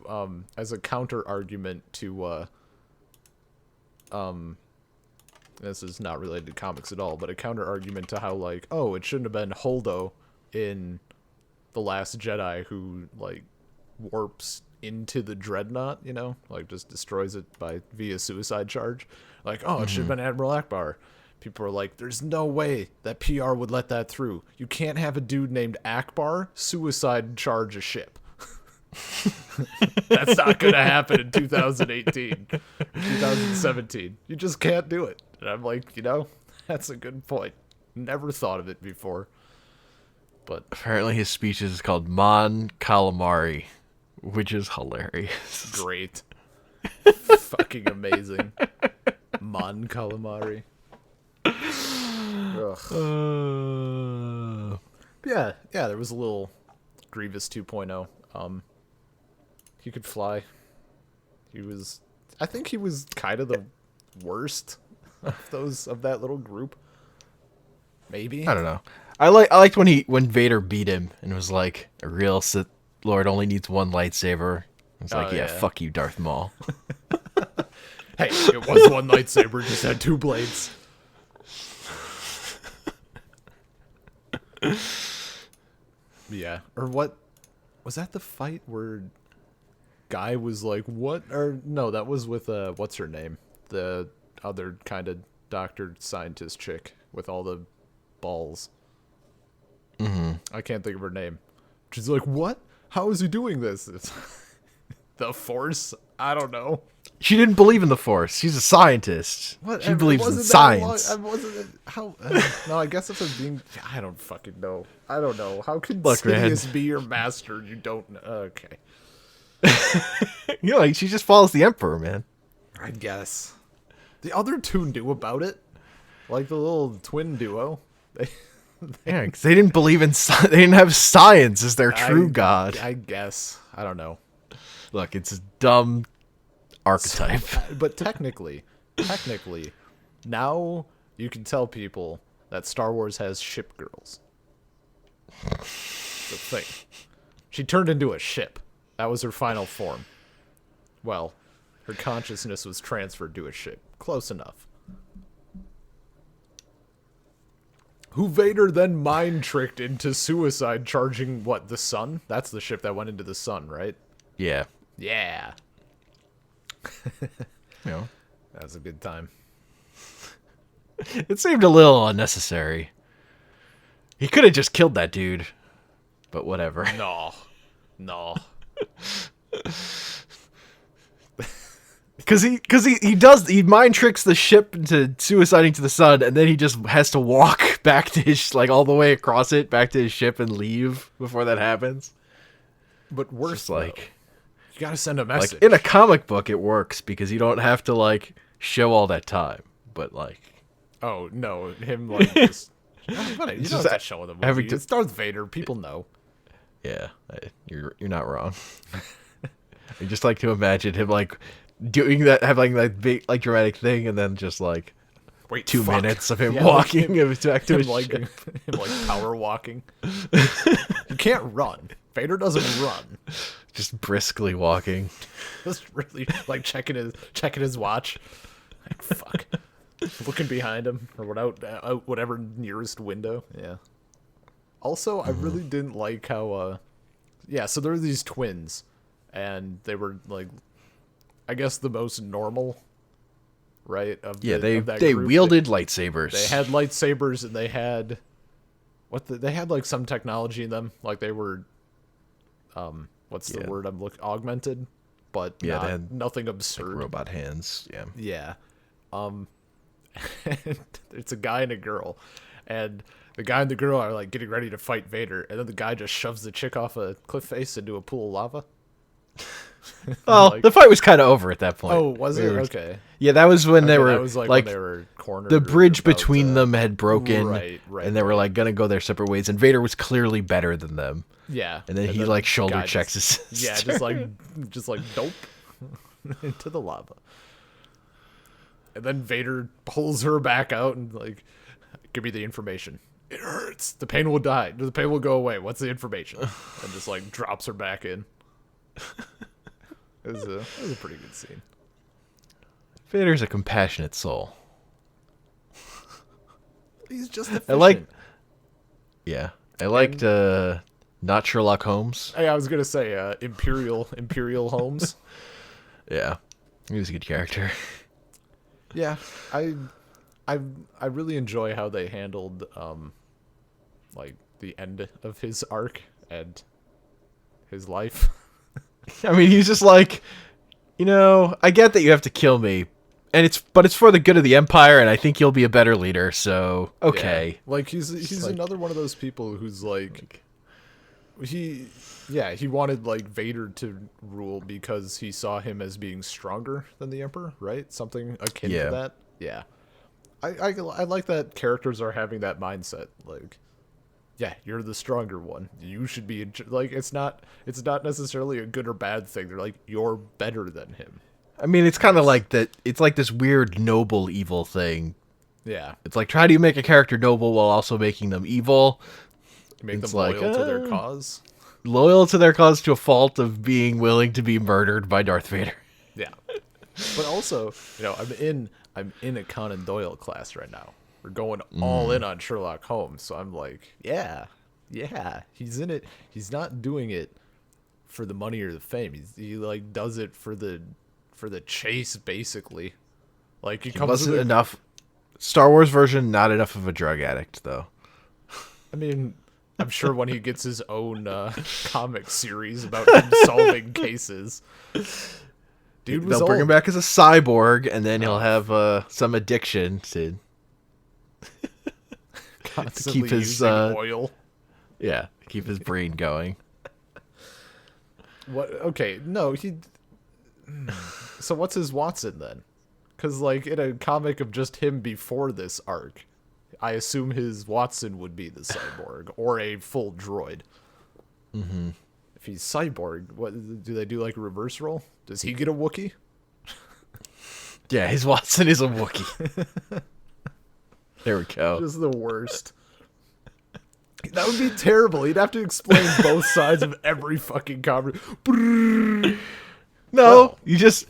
as a counter argument to, this is not related to comics at all, but a counter argument to how, like, oh, it shouldn't have been Holdo in The Last Jedi who, like, warps into the dreadnought, you know, like just destroys it via suicide charge. Like, oh, it should have been Admiral Akbar. People are like, there's no way that PR would let that through. You can't have a dude named Akbar suicide charge a ship. That's not going to happen in 2018, 2017. You just can't do it. And I'm like, that's a good point. Never thought of it before. But apparently his speech is called Mon Calamari, which is hilarious. Great. Fucking amazing. Mon Calamari. Yeah, there was a little Grievous 2.0. He could fly. I think he was kind of the worst of that little group. Maybe. I don't know. I liked when Vader beat him and was like, a real Sith Lord only needs one lightsaber. It's like, yeah, fuck you, Darth Maul. Hey, it was one lightsaber, just had two blades. Yeah, or what? Was that the fight where guy was like, what? Or no, that was with, what's her name? The other kind of doctor scientist chick with all the balls. I can't think of her name. She's like, what? How is he doing this? It's the Force? I don't know. She didn't believe in the Force. She's a scientist. What? She believes in science. No, I guess if I'm being... I don't fucking know. I don't know. How can Look, Sidious be your master? You don't know. Okay. Like, she just follows the Emperor, man. I guess. The other two knew about it. Like the little twin duo. Yeah, because they didn't believe in they didn't have science as their true god. I guess. I don't know. Look, it's a dumb archetype. But technically, now you can tell people that Star Wars has ship girls. It's a thing. She turned into a ship. That was her final form. Well, her consciousness was transferred to a ship. Close enough. Who Vader then mind-tricked into suicide charging, what, the sun? That's the ship that went into the sun, right? Yeah. Yeah. That was a good time. It seemed a little unnecessary. He could have just killed that dude. But whatever. No. Because he mind tricks the ship into suiciding to the sun, and then he just has to walk back to his, like, all the way across it, back to his ship and leave before that happens. But worse, like, you gotta send a message. Like, in a comic book, it works, because you don't have to, like, show all that time. But, like... Oh, no, him, like, just... you don't have to show in the movie. It's Darth Vader, people know. Yeah, you're not wrong. I just like to imagine him, like... doing that, having that big, like, dramatic thing, and then just, like, wait, 2 minutes of him walking back to his ship. Him, like, power walking. You can't run. Vader doesn't run. Just briskly walking. Just really, like, checking his watch. Like, fuck. Looking behind him, or out whatever nearest window. Yeah. Also, I really didn't like how, so there were these twins, and they were, like... I guess the most normal, right? They wielded lightsabers. They had lightsabers, and they had they had like some technology in them, like they were, what's the word I'm looking? Augmented, but they had nothing absurd. Like robot hands, yeah. It's a guy and a girl, and the guy and the girl are like getting ready to fight Vader, and then the guy just shoves the chick off a cliff face into a pool of lava. Well, like, the fight was kind of over at that point. Oh, was it? Okay. Yeah, that was when they were that was like when they were cornered. The bridge between them had broken, right, and they were like gonna go their separate ways. And Vader was clearly better than them. Yeah, and then he like shoulder checks his sister. Yeah, just like dope into the lava. And then Vader pulls her back out and like, give me the information. It hurts. The pain will die. The pain will go away. What's the information? And just like drops her back in. It was a pretty good scene. Vader's a compassionate soul. He's just efficient. I liked not Sherlock Holmes. Hey, I was gonna say Imperial Holmes. Yeah, he was a good character. Yeah, I really enjoy how they handled like the end of his arc and his life. I mean, he's just like, I get that you have to kill me, but it's for the good of the Empire, and I think you'll be a better leader. So okay, yeah. Like he's like, another one of those people who's like he wanted like Vader to rule because he saw him as being stronger than the Emperor, right? Something akin to that. Yeah. I like that characters are having that mindset. Like, yeah, you're the stronger one. You should be like, it's not necessarily a good or bad thing. They're like, you're better than him. I mean, it's kind of like that. It's like this weird noble evil thing. Yeah. It's like, how do you make a character noble while also making them evil? Make them loyal to their cause. Loyal to their cause to a fault of being willing to be murdered by Darth Vader. Yeah. But also, I'm in a Conan Doyle class right now. We're going all in on Sherlock Holmes. So I'm like, yeah, he's in it. He's not doing it for the money or the fame. He like does it for the chase, basically. Like he wasn't enough. Star Wars version, not enough of a drug addict, though. I mean, I'm sure when he gets his own comic series about him solving cases. Dude, they'll bring him back as a cyborg, and then he'll have some addiction to keep his oil. Yeah, keep his brain going. What? Okay, no, So what's his Watson then? Because like in a comic of just him before this arc, I assume his Watson would be the cyborg or a full droid. Mm-hmm. If he's cyborg, what do they do? Like a reverse role? Does he get a Wookiee? Yeah, his Watson is a Wookiee. There we go. Just the worst. That would be terrible. He'd have to explain both sides of every fucking conversation. No, he just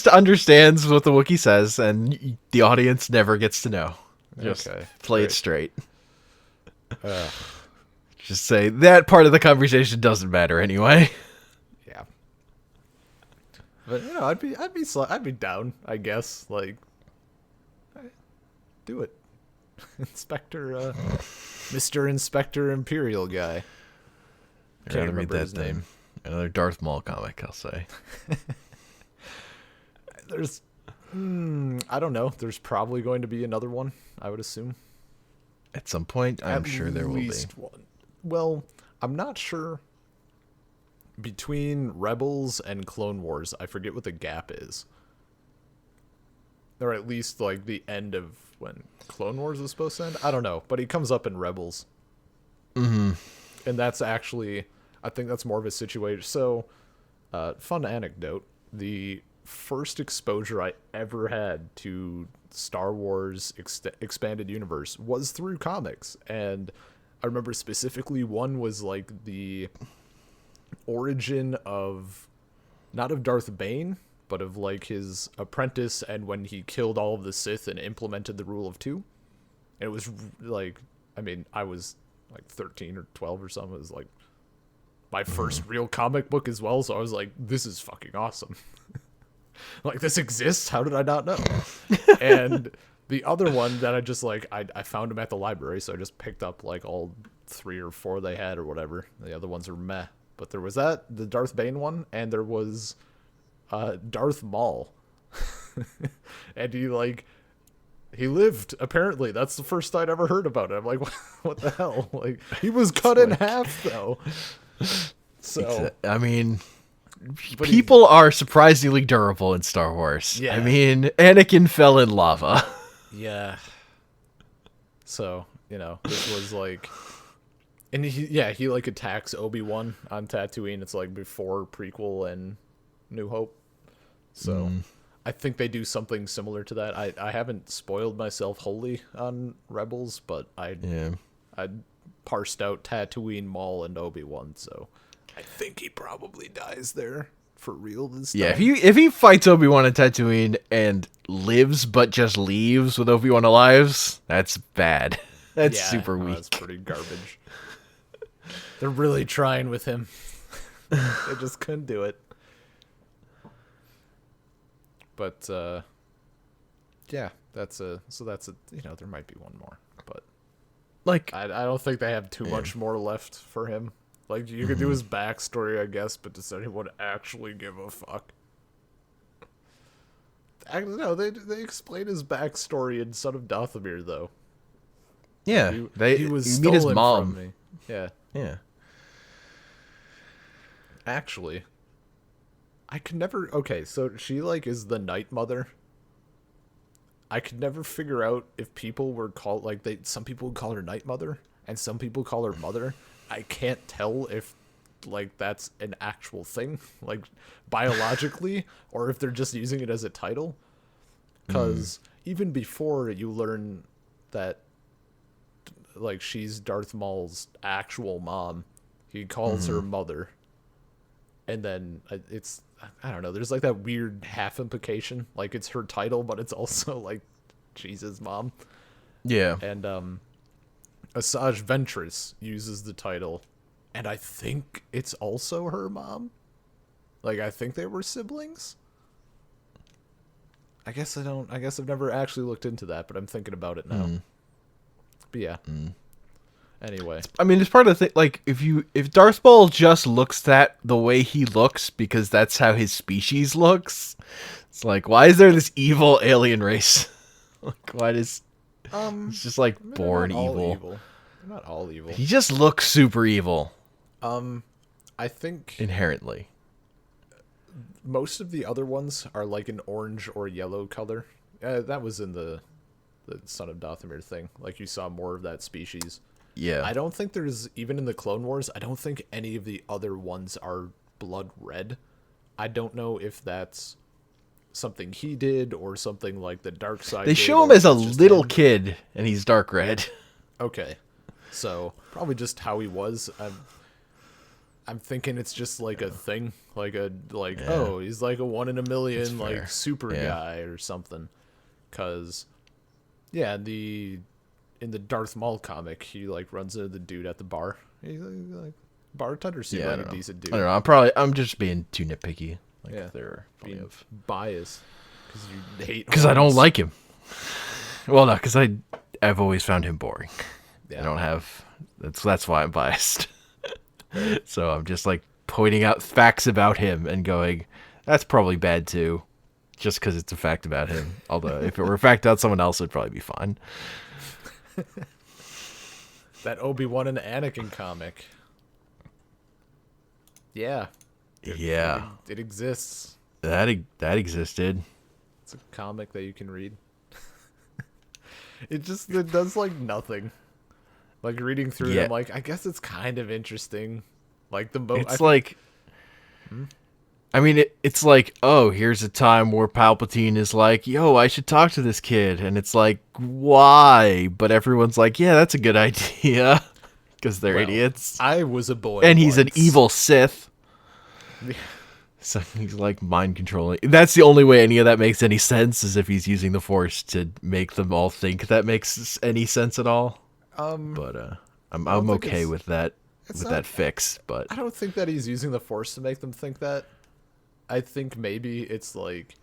understands what the Wookiee says, and the audience never gets to know. Just play it straight. Just say that part of the conversation doesn't matter anyway. Yeah. But I'd be down, I guess. Like, do it, Inspector, Mr. Inspector Imperial guy. I'd rather read that name. Another Darth Maul comic, I'll say. There's, I don't know. There's probably going to be another one, I would assume. At some point, I'm sure there will be. One. Well, I'm not sure. Between Rebels and Clone Wars, I forget what the gap is. Or at least, like, the end of when Clone Wars was supposed to end? I don't know, but he comes up in Rebels. Mm-hmm. And that's actually, I think that's more of a situation. So, fun anecdote. The first exposure I ever had to Star Wars Expanded Universe was through comics. And I remember specifically one was like the origin of, not of Darth Bane, but of like his apprentice and when he killed all of the Sith and implemented the rule of two. And it was like, I mean, I was like 13 or 12 or something. It was like my first real comic book as well. So I was like, this is fucking awesome. Like, this exists? How did I not know? And the other one that I just like, I found them at the library. So I just picked up like all 3 or 4 they had or whatever. The other ones are meh. But there was the Darth Bane one, and there was Darth Maul. And he lived, apparently. That's the first I'd ever heard about it. I'm like, what the hell? Like, he was cut in half, though. So, I mean, people are surprisingly durable in Star Wars. Yeah. I mean, Anakin fell in lava. Yeah. So, this was like, and he like attacks Obi-Wan on Tatooine. It's like before prequel and New Hope. So I think they do something similar to that. I haven't spoiled myself wholly on Rebels, but I parsed out Tatooine, Maul, and Obi-Wan, so I think he probably dies there for real this time. Yeah, if he fights Obi-Wan at Tatooine and lives but just leaves with Obi-Wan alive, that's bad. That's super weak. That's pretty garbage. They're really trying with him. They just couldn't do it. But yeah, that's a there might be one more, but like I don't think they have too much more left for him. Like, you could do his backstory, I guess, but does anyone actually give a fuck? No, they explain his backstory in Son of Dathomir, though. Yeah, he was meet his stolen mom. from me. Yeah. Yeah. Actually, I could never... Okay, so she, like, is the Night Mother. I could never figure out if people were called... Like, some people would call her Night Mother, and some people call her Mother. I can't tell if, like, that's an actual thing, like, biologically, or if they're just using it as a title. Because even before you learn that, like, she's Darth Maul's actual mom, he calls her Mother. And then it's, I don't know, there's, like, that weird half implication. Like, it's her title, but it's also, like, Jesus' mom. Yeah. And, Asajj Ventress uses the title, and I think it's also her mom. Like, I think they were siblings. I guess I've never actually looked into that, but I'm thinking about it now. But yeah. Anyway. I mean, it's part of the thing, like, if Darth Maul just looks the way he looks because that's how his species looks, it's like, why is there this evil alien race? Like, why does... It's just like born evil. They're not all evil. He just looks super evil. I think inherently most of the other ones are like an orange or yellow color. That was in the Son of Dathomir thing. Like, you saw more of that species. Yeah. I don't think there's, even in the Clone Wars, I don't think any of the other ones are blood red. I don't know if that's something he did or something like the dark side. They show him as a little kid and he's dark red. Okay. So probably just how he was. I'm thinking it's just like a thing, oh, he's like a 1 in a million like super guy or something. Cause in the Darth Maul comic, he like runs into the dude at the bar. He's like, bartender seemed like a decent dude. I don't know. I'm just being too nitpicky. Like, they're being biased because you hate. Because I don't like him. Well, no, because I've always found him boring. Yeah. I don't have. That's why I'm biased. So I'm just like pointing out facts about him and going, that's probably bad too, just because it's a fact about him. Although if it were a fact about someone else, it'd probably be fine. That Obi-Wan and Anakin comic. Yeah. It exists. That existed. It's a comic that you can read. It does like nothing. Like, reading through it, I'm like, I guess it's kind of interesting. Like, I mean, it's like, oh, here's a time where Palpatine is like, yo, I should talk to this kid. And it's like, why? But everyone's like, yeah, that's a good idea. Because they're idiots. I was a boy and he's an evil Sith. Yeah. So he's like mind controlling. That's the only way any of that makes any sense, is if he's using the Force to make them all think that makes any sense at all. But I'm okay with that fix. But I don't think that he's using the Force to make them think that. I think maybe it's like,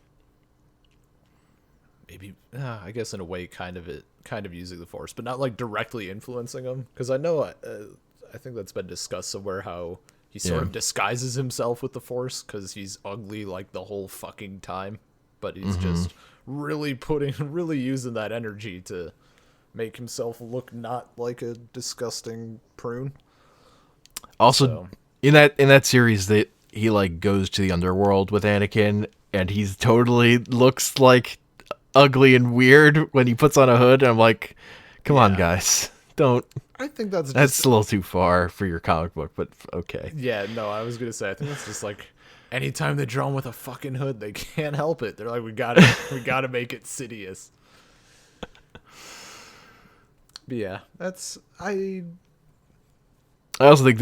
I guess in a way, kind of using the Force, but not like directly influencing them. Because I know, I think that's been discussed somewhere, how he sort of disguises himself with the Force because he's ugly like the whole fucking time, but he's just really using that energy to make himself look not like a disgusting prune. Also, in that series, that he like goes to the underworld with Anakin, and he's totally looks like ugly and weird when he puts on a hood. And I'm like, come on, guys, don't. I think that's a little too far for your comic book, but okay. Yeah, no, I was gonna say I think that's just like anytime they draw him with a fucking hood, they can't help it. They're like, we gotta make it Sidious. But yeah, I also think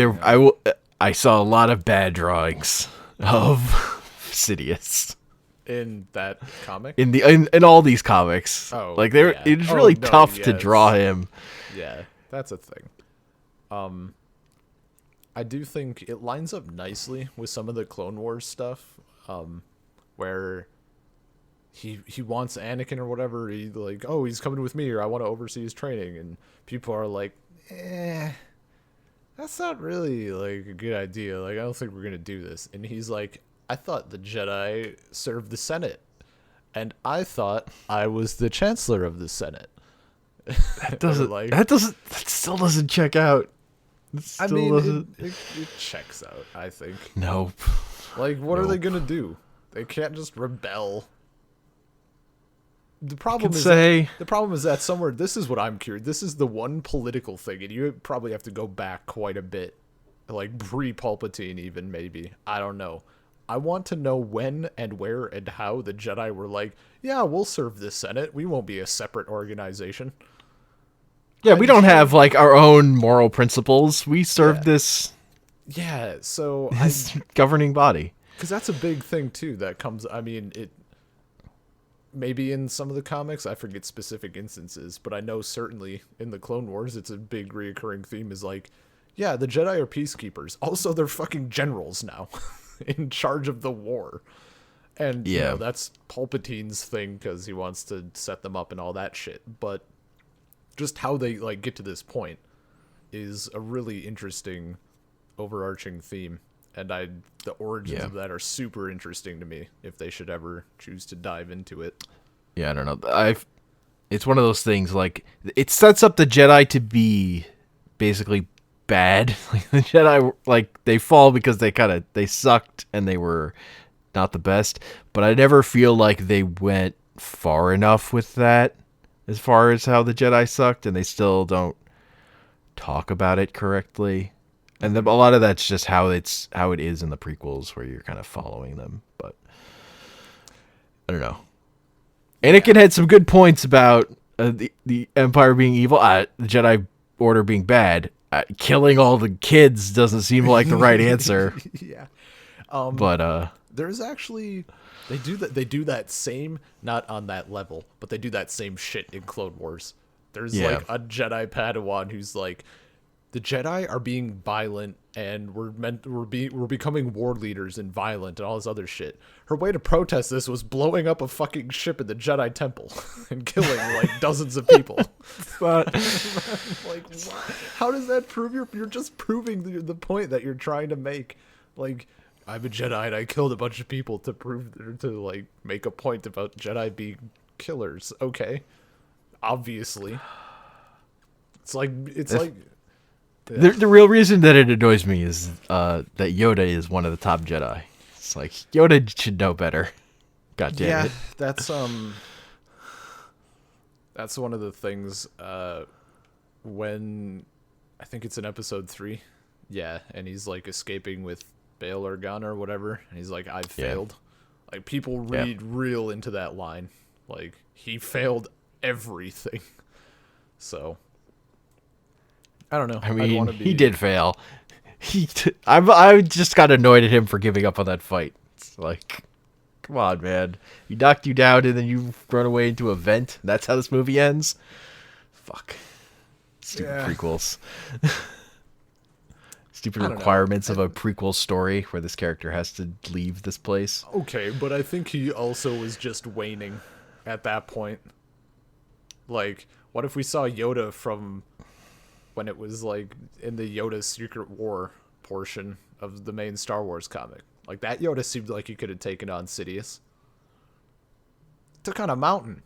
I saw a lot of bad drawings of Sidious in that comic. In all these comics. Oh, like yeah. it's really tough to draw him. Yeah, that's a thing. I do think it lines up nicely with some of the Clone Wars stuff, where he wants Anakin or whatever. He like, oh, he's coming with me, or I want to oversee his training, and people are like, that's not really like a good idea. Like, I don't think we're gonna do this. And he's like, I thought the Jedi served the Senate, and I thought I was the Chancellor of the Senate. That still doesn't check out. It checks out, I think. Nope. Like, what are they gonna do? They can't just rebel. The problem is that somewhere, this is what I'm curious. This is the one political thing, and you probably have to go back quite a bit, like pre-Palpatine even, maybe. I don't know. I want to know when and where and how the Jedi were like, yeah, we'll serve the Senate. We won't be a separate organization. Yeah, we don't have like our own moral principles. We serve this. Yeah, so this governing body. Because that's a big thing too. That comes. I mean, it. Maybe in some of the comics, I forget specific instances, but I know certainly in the Clone Wars, it's a big reoccurring theme. Is like, yeah, the Jedi are peacekeepers. Also, they're fucking generals now, in charge of the war. And you know, that's Palpatine's thing because he wants to set them up and all that shit. But just how they like get to this point is a really interesting overarching theme, and the origins of that are super interesting to me if they should ever choose to dive into it. Yeah, I don't know. It's one of those things, like, it sets up the Jedi to be basically bad. Like, the Jedi, like, they fall because they sucked and they were not the best, but I never feel like they went far enough with that as far as how the Jedi sucked, and they still don't talk about it correctly. And a lot of that's just how it is in the prequels, where you're kind of following them. But I don't know. Anakin had some good points about the Empire being evil, the Jedi Order being bad. Killing all the kids doesn't seem like the right answer. Yeah, but there's actually they do that same, not on that level, but they do that same shit in Clone Wars. There's like a Jedi Padawan who's like, the Jedi are being violent, and we're becoming war leaders and violent and all this other shit. Her way to protest this was blowing up a fucking ship in the Jedi Temple and killing like dozens of people. But like, what? How does that prove you're just proving the point that you're trying to make? Like, I'm a Jedi and I killed a bunch of people to like make a point about Jedi being killers. Okay, obviously, it's like. Yeah. The real reason that it annoys me is that Yoda is one of the top Jedi. It's like, Yoda should know better. God damn it. That's one of the things when I think it's in episode 3. Yeah, and he's like escaping with Bail Organa or whatever, and he's like, I've failed. Like, people read real into that line. Like, he failed everything. So I don't know. I mean, he did fail. I just got annoyed at him for giving up on that fight. It's like, come on, man. He knocked you down and then you run away into a vent. That's how this movie ends? Fuck. Stupid prequels. Stupid requirements of a prequel story where this character has to leave this place. Okay, but I think he also was just waning at that point. Like, what if we saw Yoda from when it was like in the Yoda Secret War portion of the main Star Wars comic? Like, that Yoda seemed like he could have taken on Sidious. Took on a mountain.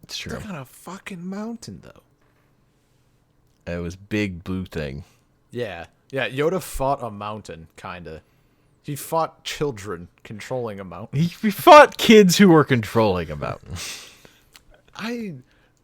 It's true. Took on a fucking mountain, though. It was big blue thing. Yeah. Yeah, Yoda fought a mountain, kinda. He fought children controlling a mountain. He fought kids who were controlling a mountain.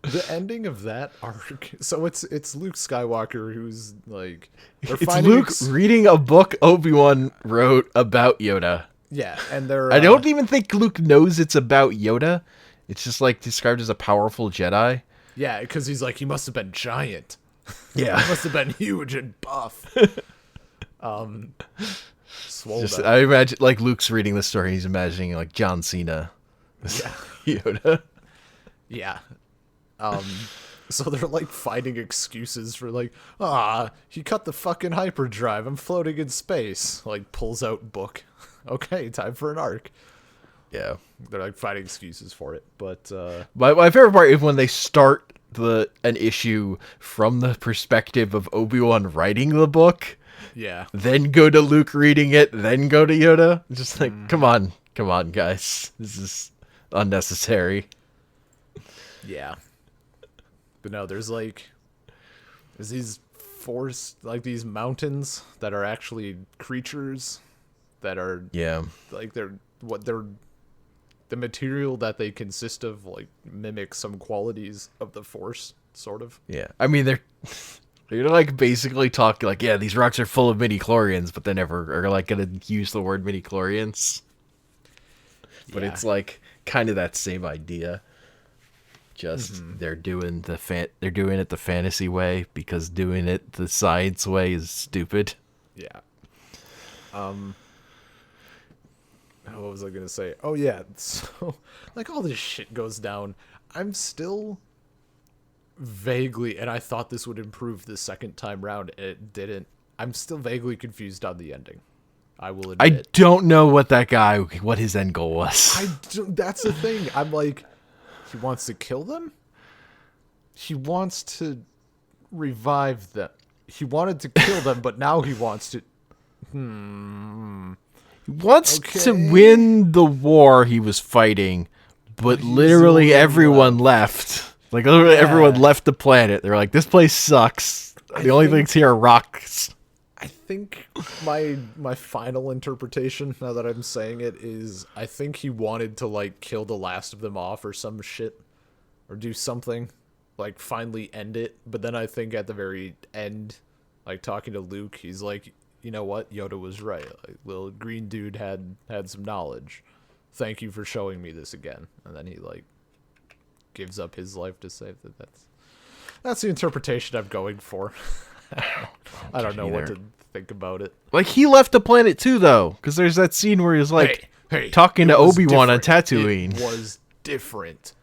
The ending of that arc, so it's Luke Skywalker who's like, it's Luke reading a book Obi-Wan wrote about Yoda Yeah, and they're I don't even think Luke knows it's about Yoda. It's just like described as a powerful Jedi. yeah, because he's like, he must have been giant. Yeah. He must have been huge and buff. Swole Just, up. I imagine like Luke's reading the story. He's imagining like John Cena, Yeah. Yoda. Yeah. So they're like finding excuses for like, he cut the fucking hyperdrive. I'm floating in space. Like pulls out book. Okay, time for an arc. Yeah. They're like finding excuses for it, but My favorite part is when they start an issue from the perspective of Obi-Wan writing the book, yeah. then go to Luke reading it, then go to Yoda. Just like, come on, guys, this is unnecessary. Yeah. But no, there's these these mountains that are actually creatures that are like the material that they consist of like mimic some qualities of the Force, sort of. Yeah. I mean, they're like basically talking like, yeah, these rocks are full of midi-chlorians, but they never are like gonna use the word midi-chlorians. But it's like kind of that same idea. Just they're doing it the fantasy way because doing it the science way is stupid. Yeah. What was I gonna say? Oh yeah, so like all this shit goes down. I'm still vaguely, and I thought this would improve the second time round, and it didn't. I'm still vaguely confused on the ending. I will admit. I don't know what his end goal was. That's the thing. I'm like, he wants to kill them? He wants to revive them. He wanted to kill them, but now he wants to... He wants to win the war he was fighting, but literally everyone left. Like, literally everyone left the planet. They're like, this place sucks. The only things here are rocks. I think my final interpretation, now that I'm saying it, is I think he wanted to, like, kill the last of them off or some shit. Or do something. Like, finally end it. But then I think at the very end, like, talking to Luke, he's like, you know what? Yoda was right. Like, little green dude had some knowledge. Thank you for showing me this again. And then he, like, gives up his life to save that. That's the interpretation I'm going for. I don't know what to think about it. Like, he left the planet too, though, because there's that scene where he's like talking to Obi-Wan on Tatooine. It was different.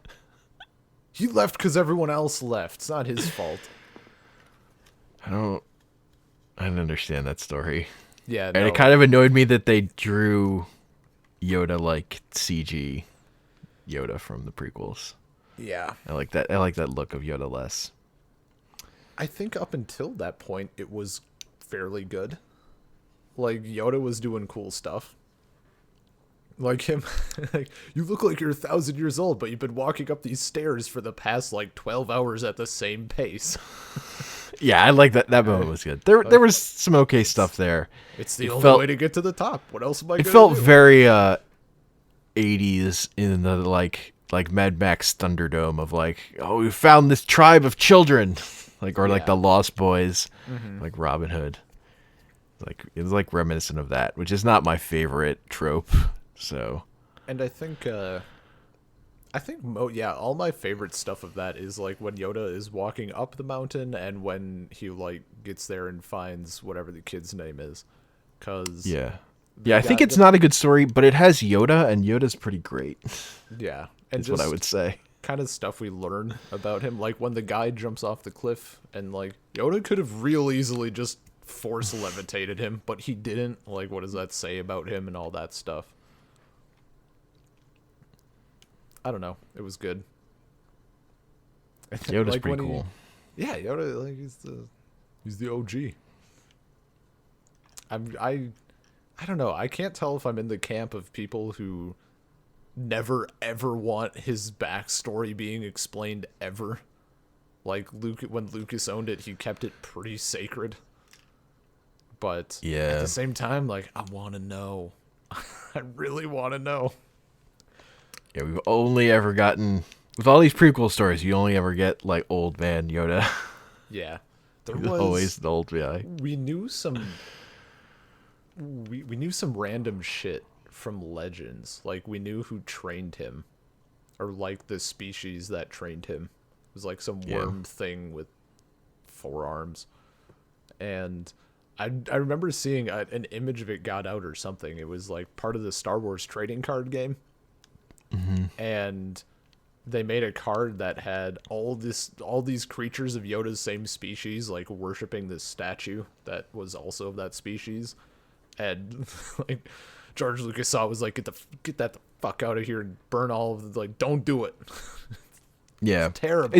He left because everyone else left. It's not his fault. I don't understand that story. Yeah, and it kind of annoyed me that they drew Yoda like CG Yoda from the prequels. Yeah, I like that. I like that look of Yoda less. I think up until that point, it was fairly good. Like, Yoda was doing cool stuff. Like him, like, you look like you're 1,000 years old, but you've been walking up these stairs for the past, like, 12 hours at the same pace. Yeah, I like that. That moment was good. There was some okay stuff there. It's the only way to get to the top. What else am I gonna do? It felt very 80s in the, like Mad Max Thunderdome of, like, oh, we found this tribe of children. Like, or like the Lost Boys, like Robin Hood. Like, it was like reminiscent of that, which is not my favorite trope. So, and I think all my favorite stuff of that is like when Yoda is walking up the mountain and when he like gets there and finds whatever the kid's name is, cause I think it's not a good story, but it has Yoda, and Yoda's pretty great. Yeah, and that's what I would say. Kind of stuff we learn about him, like when the guy jumps off the cliff, and like Yoda could have real easily just force levitated him, but he didn't. Like, what does that say about him and all that stuff? I don't know. It was good. Yoda's like, pretty cool. Yeah, Yoda, like, he's the OG. I don't know. I can't tell if I'm in the camp of people who never ever want his backstory being explained ever. Like when Lucas owned it, he kept it pretty sacred. But at the same time, like, I want to know. I really want to know. Yeah, we've only ever gotten, with all these prequel stories, you only ever get like old man Yoda. Yeah, there was always the old guy. We knew some. We knew some random shit from Legends. Like, we knew who trained him, or like the species that trained him. It was like some worm thing with 4 arms. And I remember seeing an image of it got out or something. It was like part of the Star Wars trading card game. And they made a card that had all these creatures of Yoda's same species, like worshiping this statue that was also of that species. And like George Lucas saw it, was like, get that the fuck out of here and burn all of the, like, don't do it. Yeah. It's terrible.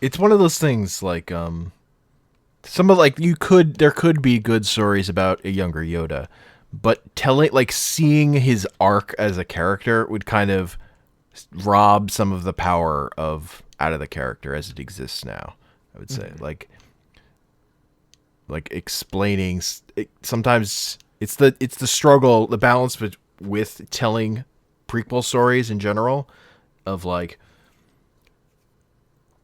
It's one of those things like some of like there could be good stories about a younger Yoda, but seeing his arc as a character would kind of rob some of the power out of the character as it exists now. I would say like explaining sometimes it's the struggle, the balance with telling prequel stories in general of like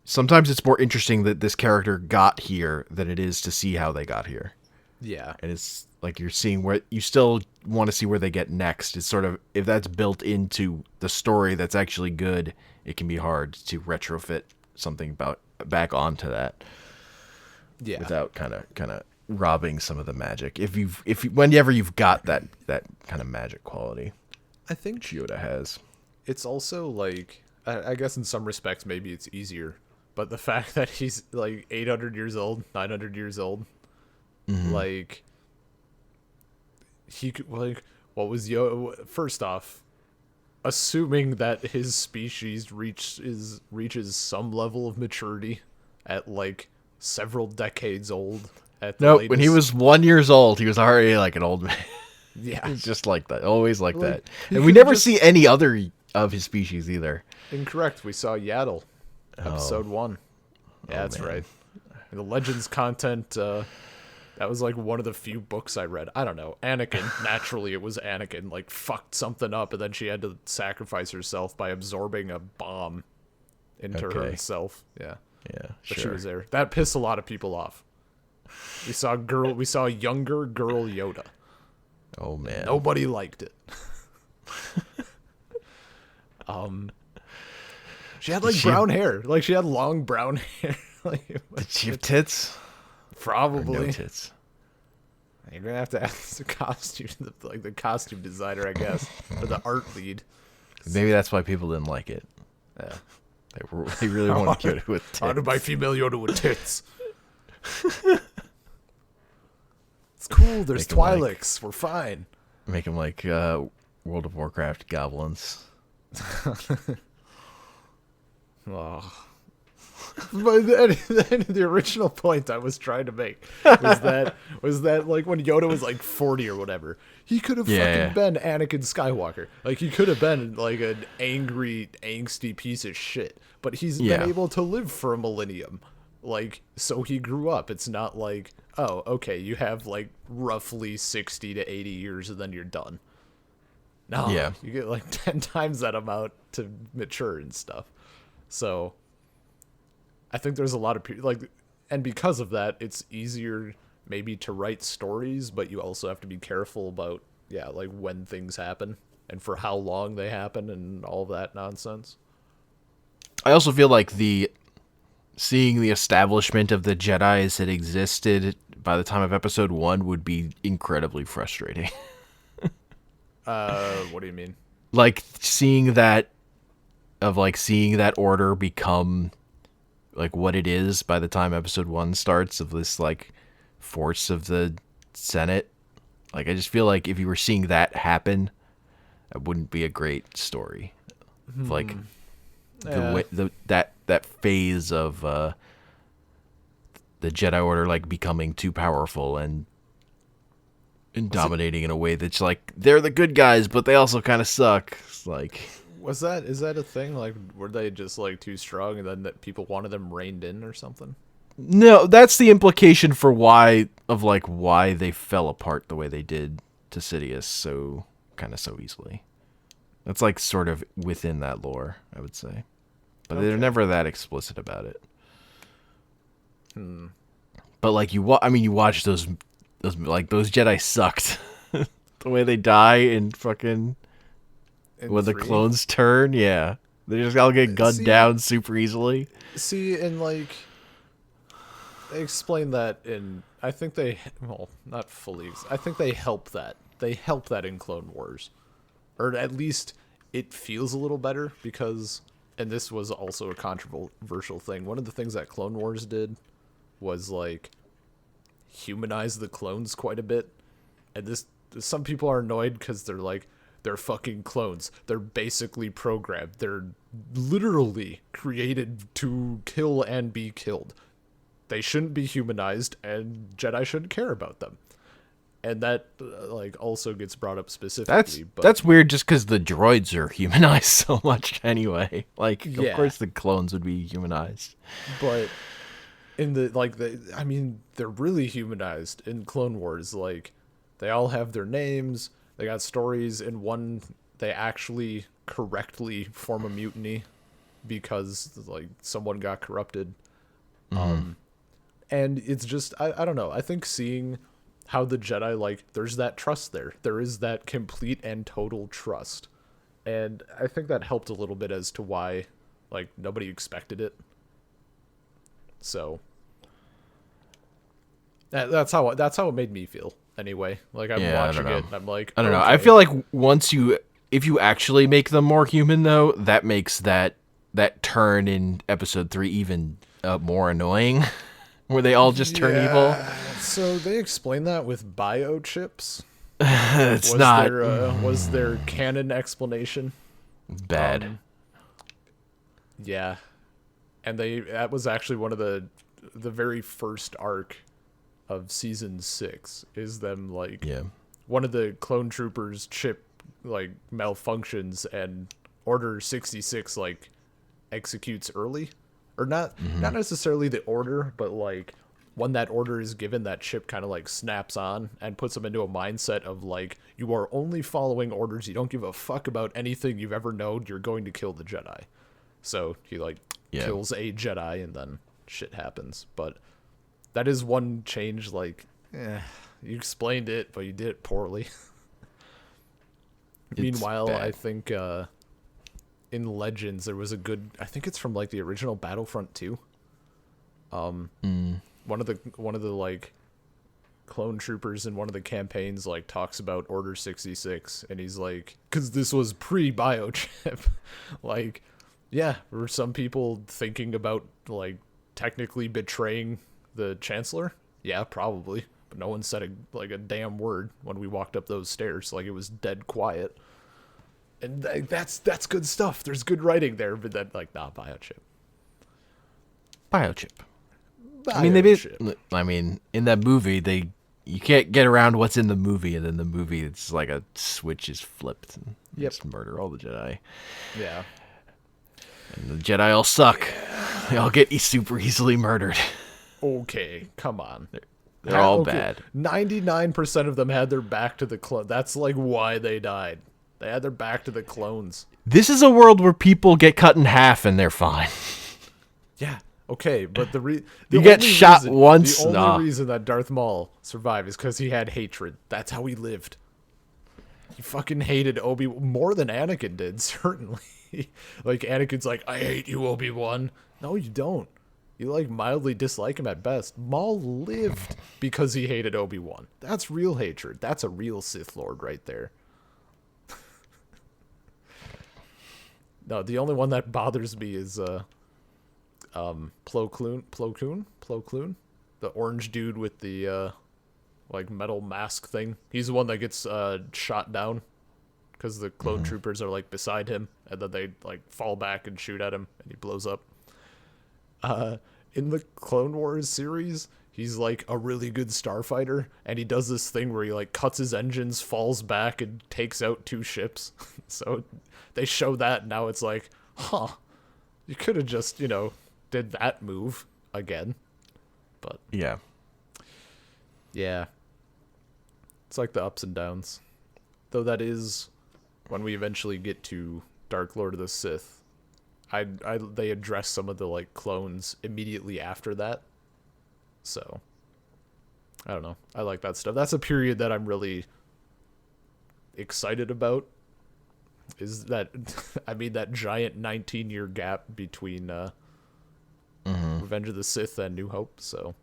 sometimes it's more interesting that this character got here than it is to see how they got here. Yeah. And it's like you're seeing where you still want to see where they get next. It's sort of, if that's built into the story that's actually good, it can be hard to retrofit something back onto that. Yeah. Without kind of robbing some of the magic. Whenever you've got that kind of magic quality. I think Yoda has. It's also like, I guess in some respects maybe it's easier, but the fact that he's like 800 years old, 900 years old, like he could, like, what was Yoda? First off, assuming that his species reaches some level of maturity at like several decades old. Nope, when he was 1 year old, he was already like an old man. Yeah, just like that, always like that. And we never see any other of his species either. Incorrect. We saw Yaddle, episode 1. Yeah, that's man. Right. And the Legends content, that was like one of the few books I read. I don't know. Anakin, naturally it was Anakin, like fucked something up, and then she had to sacrifice herself by absorbing a bomb into herself. Yeah. Yeah, but she was there. That pissed a lot of people off. We saw a younger girl Yoda. Oh man. Nobody liked it. She had like brown hair. Like she had long brown hair. Like, did she have tits? Probably. Or no tits. You're gonna have to ask the costume designer, I guess, or the art lead. Maybe that's why people didn't like it. Yeah. They really wanted Yoda with tits. How to buy female Yoda with tits? It's cool. There's Twi'leks. We're fine. Make them like World of Warcraft goblins. Oh. But the original point I was trying to make was that like when Yoda was like 40 or whatever, he could have fucking been Anakin Skywalker. Like he could have been like an angry, angsty piece of shit. But he's been able to live for a millennium. Like, so he grew up. It's not like, oh, okay, you have like roughly 60 to 80 years and then you're done. No, you get like 10 times that amount to mature and stuff. So I think there's a lot of people, like, and because of that, it's easier maybe to write stories, but you also have to be careful about, like when things happen and for how long they happen and all of that nonsense. I also feel like seeing the establishment of the Jedi as it existed by the time of episode 1 would be incredibly frustrating. What do you mean? Like seeing that order become like what it is by the time episode 1 starts, of this like force of the Senate. Like I just feel like if you were seeing that happen, it wouldn't be a great story. Like that phase of the Jedi Order like becoming too powerful and dominating in a way that's like they're the good guys, but they also kind of suck. It's like, is that a thing? Like, were they just like too strong, and then that people wanted them reined in or something? No, that's the implication for why they fell apart the way they did to Sidious so easily. That's like sort of within that lore, I would say. But they're never that explicit about it. But like you watch those like those Jedi sucked. The way they die in fucking In when the 3. clones turn, yeah. They just all get gunned down super easily. See, and like they explain that in I think they well, not fully. I think they help that. They help that in Clone Wars. Or at least it feels a little better because and this was also a controversial thing. One of the things that Clone Wars did was like humanize the clones quite a bit. And this some people are annoyed cuz they're fucking clones. They're basically programmed. They're literally created to kill and be killed. They shouldn't be humanized, and Jedi shouldn't care about them. And that like also gets brought up specifically. That's weird, just because the droids are humanized so much anyway. Like, Yeah. of course, the clones would be humanized. But in I mean, they're really humanized in Clone Wars. Like, they all have their names. They got stories. In one, they actually correctly form a mutiny because like someone got corrupted. And it's just I don't know. I think seeing how the Jedi like there's that trust there. There is that complete and total trust. And I think that helped a little bit as to why like nobody expected it. So that's how it made me feel anyway. Like I'm watching it and I'm like, I don't know. okay. I feel like if you actually make them more human, though, that makes that turn in episode 3 even more annoying, where they all just turn evil. So they explain that with biochips. Was their canon explanation bad? Yeah, and that was actually one of the very first arc of season 6 is them like one of the clone troopers chip like malfunctions and Order 66 like executes early, or not necessarily the order, but like when that order is given, that chip kind of like snaps on and puts them into a mindset of like, you are only following orders, you don't give a fuck about anything you've ever known, you're going to kill the Jedi. So he like kills a Jedi and then shit happens. But that is one change, like you explained it but you did it poorly. Meanwhile, bad. I think in Legends there was a good, I think it's from like the original Battlefront 2. One of the like clone troopers in one of the campaigns like talks about Order 66 and he's like, because this was pre-biochip, like were some people thinking about like technically betraying the Chancellor? Yeah, probably, but no one said a damn word when we walked up those stairs. Like, it was dead quiet. And that's good stuff. There's good writing there, but then like, nah, biochip. I mean, in that movie, you can't get around what's in the movie, and then the movie, it's like a switch is flipped and just murder all the Jedi. Yeah. And the Jedi all suck. Yeah. They all get super easily murdered. Okay, come on. They're all bad. 99% of them had their back to the clone. That's like why they died. They had their back to the clones. This is a world where people get cut in half and they're fine. Yeah. Okay, but you get shot once. The only reason that Darth Maul survived is because he had hatred. That's how he lived. He fucking hated Obi-Wan more than Anakin did, certainly. Like, Anakin's like, I hate you, Obi-Wan. No, you don't. You, like, mildly dislike him at best. Maul lived because he hated Obi-Wan. That's real hatred. That's a real Sith Lord right there. No, the only one that bothers me is, Plo Koon, the orange dude with the like metal mask thing. He's the one that gets shot down because the clone troopers are like beside him, and then they like fall back and shoot at him, and he blows up. In the Clone Wars series, he's like a really good starfighter, and he does this thing where he like cuts his engines, falls back, and takes out 2 ships. So they show that, and now it's like, you could have just, did that move again. But yeah, it's like the ups and downs. Though that is when we eventually get to Dark Lord of the Sith. They address some of the like clones immediately after that. So I don't know. I like that stuff. That's a period that I'm really excited about is that I mean that giant 19-year gap between Revenge of the Sith and New Hope, so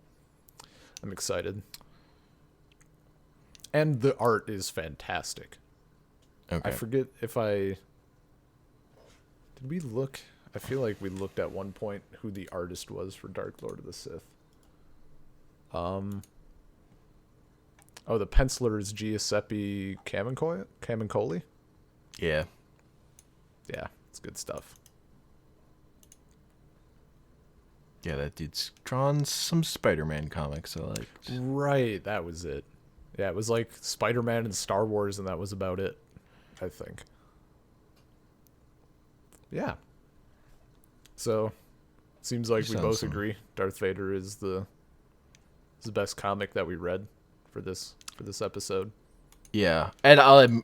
I'm excited. And the art is fantastic. Okay. I forget if did we look? I feel like we looked at one point who the artist was for Dark Lord of the Sith. Oh, the penciler is Giuseppe Camuncoli? Yeah. Yeah, it's good stuff. Yeah, that dude's drawn some Spider-Man comics I liked. Right, that was it. Yeah, it was like Spider-Man and Star Wars, and that was about it, I think. Yeah. So, seems like we both agree Darth Vader is the best comic that we read for this episode. Yeah, and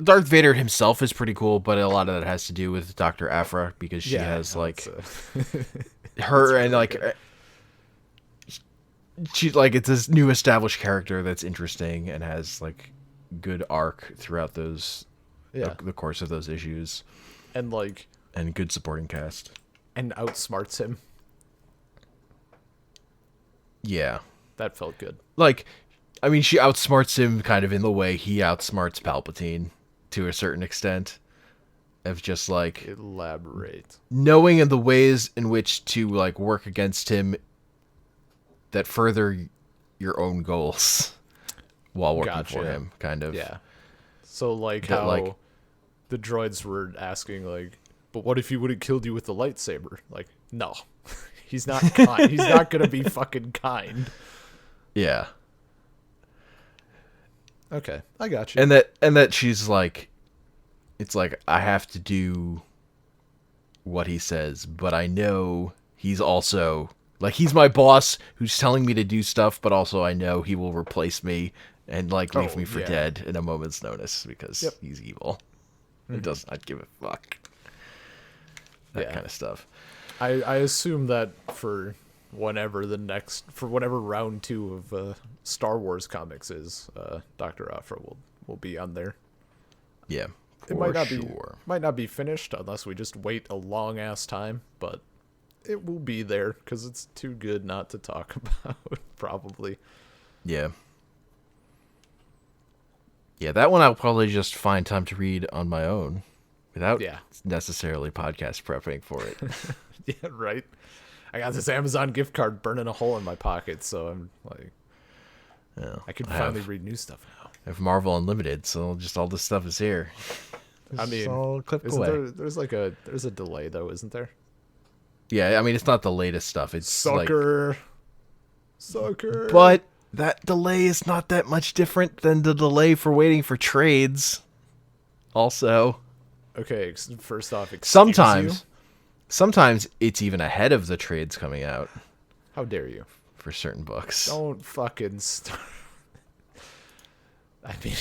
Darth Vader himself is pretty cool, but a lot of that has to do with Dr. Aphra because she has like her and like she's like it's this new established character that's interesting and has like good arc throughout those the course of those issues, and good supporting cast, and outsmarts him. Yeah, that felt good. Like, I mean, she outsmarts him kind of in the way he outsmarts Palpatine to a certain extent. Of just like elaborate, knowing in the ways in which to like work against him that further your own goals while working for him, kind of. Yeah. So like that, how like, the droids were asking like, but what if he would have killed you with the lightsaber? Like, no. He's not kind. He's not gonna be fucking kind. Yeah. Okay, I got you. And that she's like, it's like I have to do what he says, but I know he's also like he's my boss who's telling me to do stuff, but also I know he will replace me and like leave me for dead in a moment's notice because he's evil. He does not give a fuck. That kind of stuff. I assume that for whatever round 2 of Star Wars comics is, Dr. Aphra will be on there. Yeah, it might not be finished unless we just wait a long ass time, but it will be there because it's too good not to talk about. Probably. Yeah. Yeah, that one I'll probably just find time to read on my own without necessarily podcast prepping for it. Yeah, right. I got this Amazon gift card burning a hole in my pocket, so I'm like, I can finally read new stuff now. I have Marvel Unlimited, so just all this stuff is here. I mean, all clipped away. There's a delay though, isn't there? Yeah, I mean it's not the latest stuff. It's sucker. But that delay is not that much different than the delay for waiting for trades. Also, okay. First off, sometimes it's even ahead of the trades coming out. How dare you? For certain books. Don't fucking start. I mean,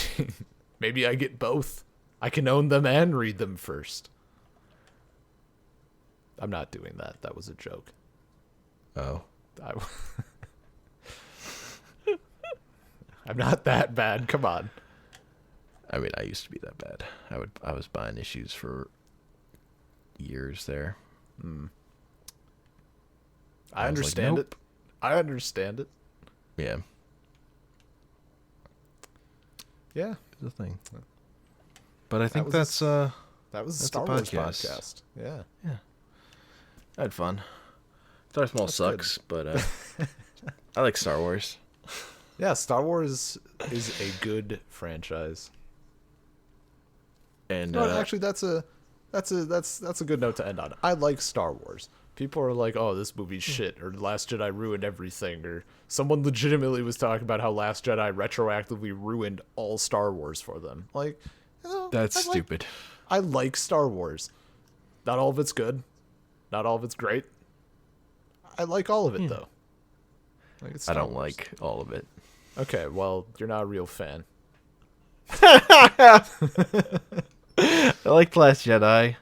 maybe I get both. I can own them and read them first. I'm not doing that. That was a joke. Oh. I'm not that bad. Come on. I mean, I used to be that bad. I was buying issues for years there. I understand it. I understand it. Yeah. Yeah. The thing. But I think that was a Star Wars podcast. Yeah. Yeah. I had fun. Darth Maul sucks, but I like Star Wars. Yeah, Star Wars is a good franchise. And actually that's a good note to end on. I like Star Wars. People are like, "Oh, this movie's shit," or "Last Jedi ruined everything," or someone legitimately was talking about how Last Jedi retroactively ruined all Star Wars for them. Like, that's stupid. I like Star Wars. Not all of it's good. Not all of it's great. I like all of it though. Like, I don't like all of it. Okay, well, you're not a real fan. I liked Last Jedi.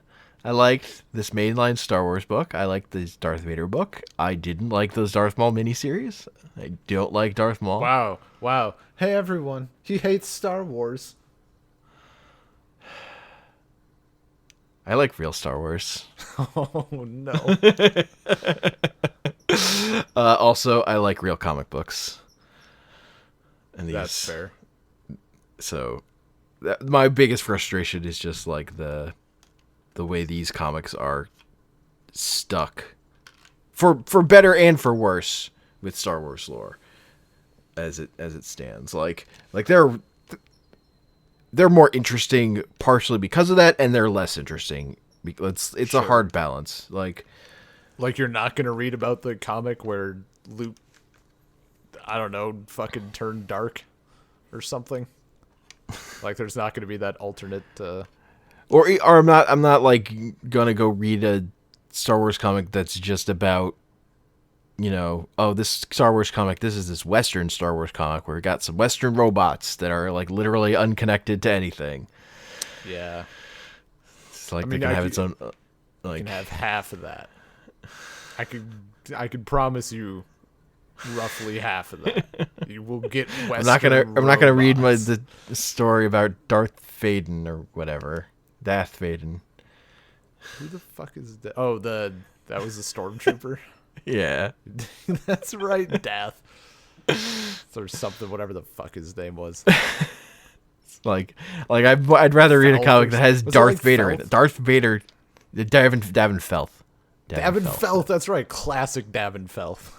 I liked this mainline Star Wars book. I liked this Darth Vader book. I didn't like those Darth Maul miniseries. I don't like Darth Maul. Wow. Hey, everyone. He hates Star Wars. I like real Star Wars. Oh, no. Also, I like real comic books. And That's fair. So, my biggest frustration is just like the way these comics are stuck, for better and for worse, with Star Wars lore as it stands. Like they're more interesting partially because of that, and they're less interesting because it's a hard balance. Like you're not gonna read about the comic where Luke, I don't know, fucking turned dark or something. Like there's not gonna be that alternate. Or I'm not like gonna go read a Star Wars comic that's just about, this Star Wars comic, this is this Western Star Wars comic where we got some Western robots that are like literally unconnected to anything. Yeah. It's like they can have its own. You can have half of that. I could promise you roughly half of that. You will get Western I'm not gonna read robots. the story about Darth Vader or whatever. Dath Vader. Who the fuck is that? Oh, that was a stormtrooper. Yeah. That's right, Dath. Or something, whatever the fuck his name was. I'd rather read a Felth comic that has was it Darth like Vader in Felth? it. Darth Vader, Davin Felth. Davin Felth, that's right. Classic Davin Felth.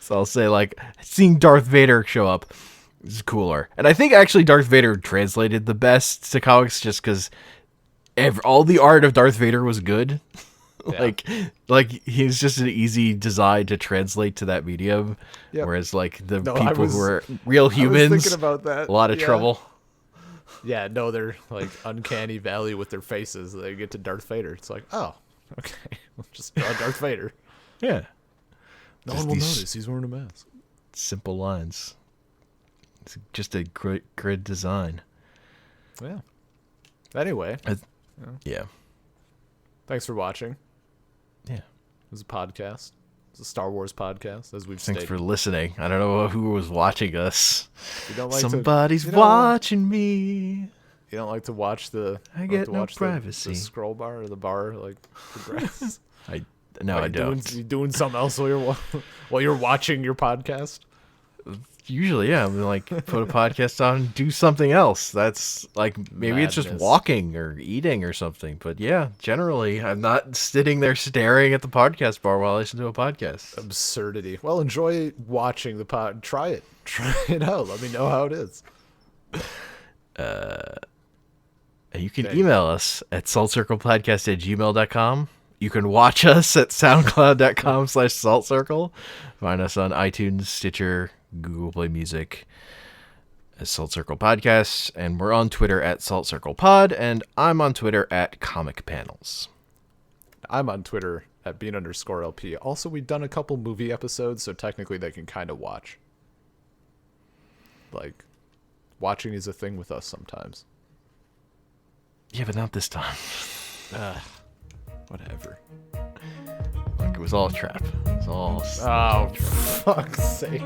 So I'll say, like, seeing Darth Vader show up is cooler. And I think actually Darth Vader translated the best to comics just because all the art of Darth Vader was good. Yeah. like he's just an easy design to translate to that medium. Yep. Whereas like the No, people who are real humans, I was thinking about that. a lot of trouble. Yeah, no, they're like uncanny valley with their faces. They get to Darth Vader. It's like, oh, okay, we'll just draw Darth Vader. Yeah. No Just one will these notice he's wearing a mask. Simple lines. It's just a great grid design. Yeah. Anyway, Yeah. thanks for watching. Yeah. It was a podcast. It's a Star Wars podcast, as we've Thanks stated. for listening. I don't know who was watching us. You don't like Somebody's you don't- watching me. You don't like to watch the. I you don't get like to no watch privacy. The scroll bar or the bar like progress. No, I don't. You doing something else while you're watching your podcast? Usually, yeah. I'm like, put a podcast on, do something else. That's like, maybe it's just Madness. walking or eating or something. But yeah, generally, I'm not sitting there staring at the podcast bar while I listen to a podcast. Absurdity. Well, enjoy watching the pod. Try it. Try it out. Let me know how it is. You can email us at saltcirclepodcast@gmail.com. You can watch us at soundcloud.com/saltcircle. Find us on iTunes, Stitcher, Google Play Music as Salt Circle Podcast. And we're on Twitter at Salt Circle Pod. And I'm on Twitter at Comic Panels. I'm on Twitter at @bean_LP. Also, we've done a couple movie episodes, so technically they can kind of watch. Like, watching is a thing with us sometimes. Yeah, but not this time. Whatever. Like, it was all a trap. It was all Oh, fuck's sake.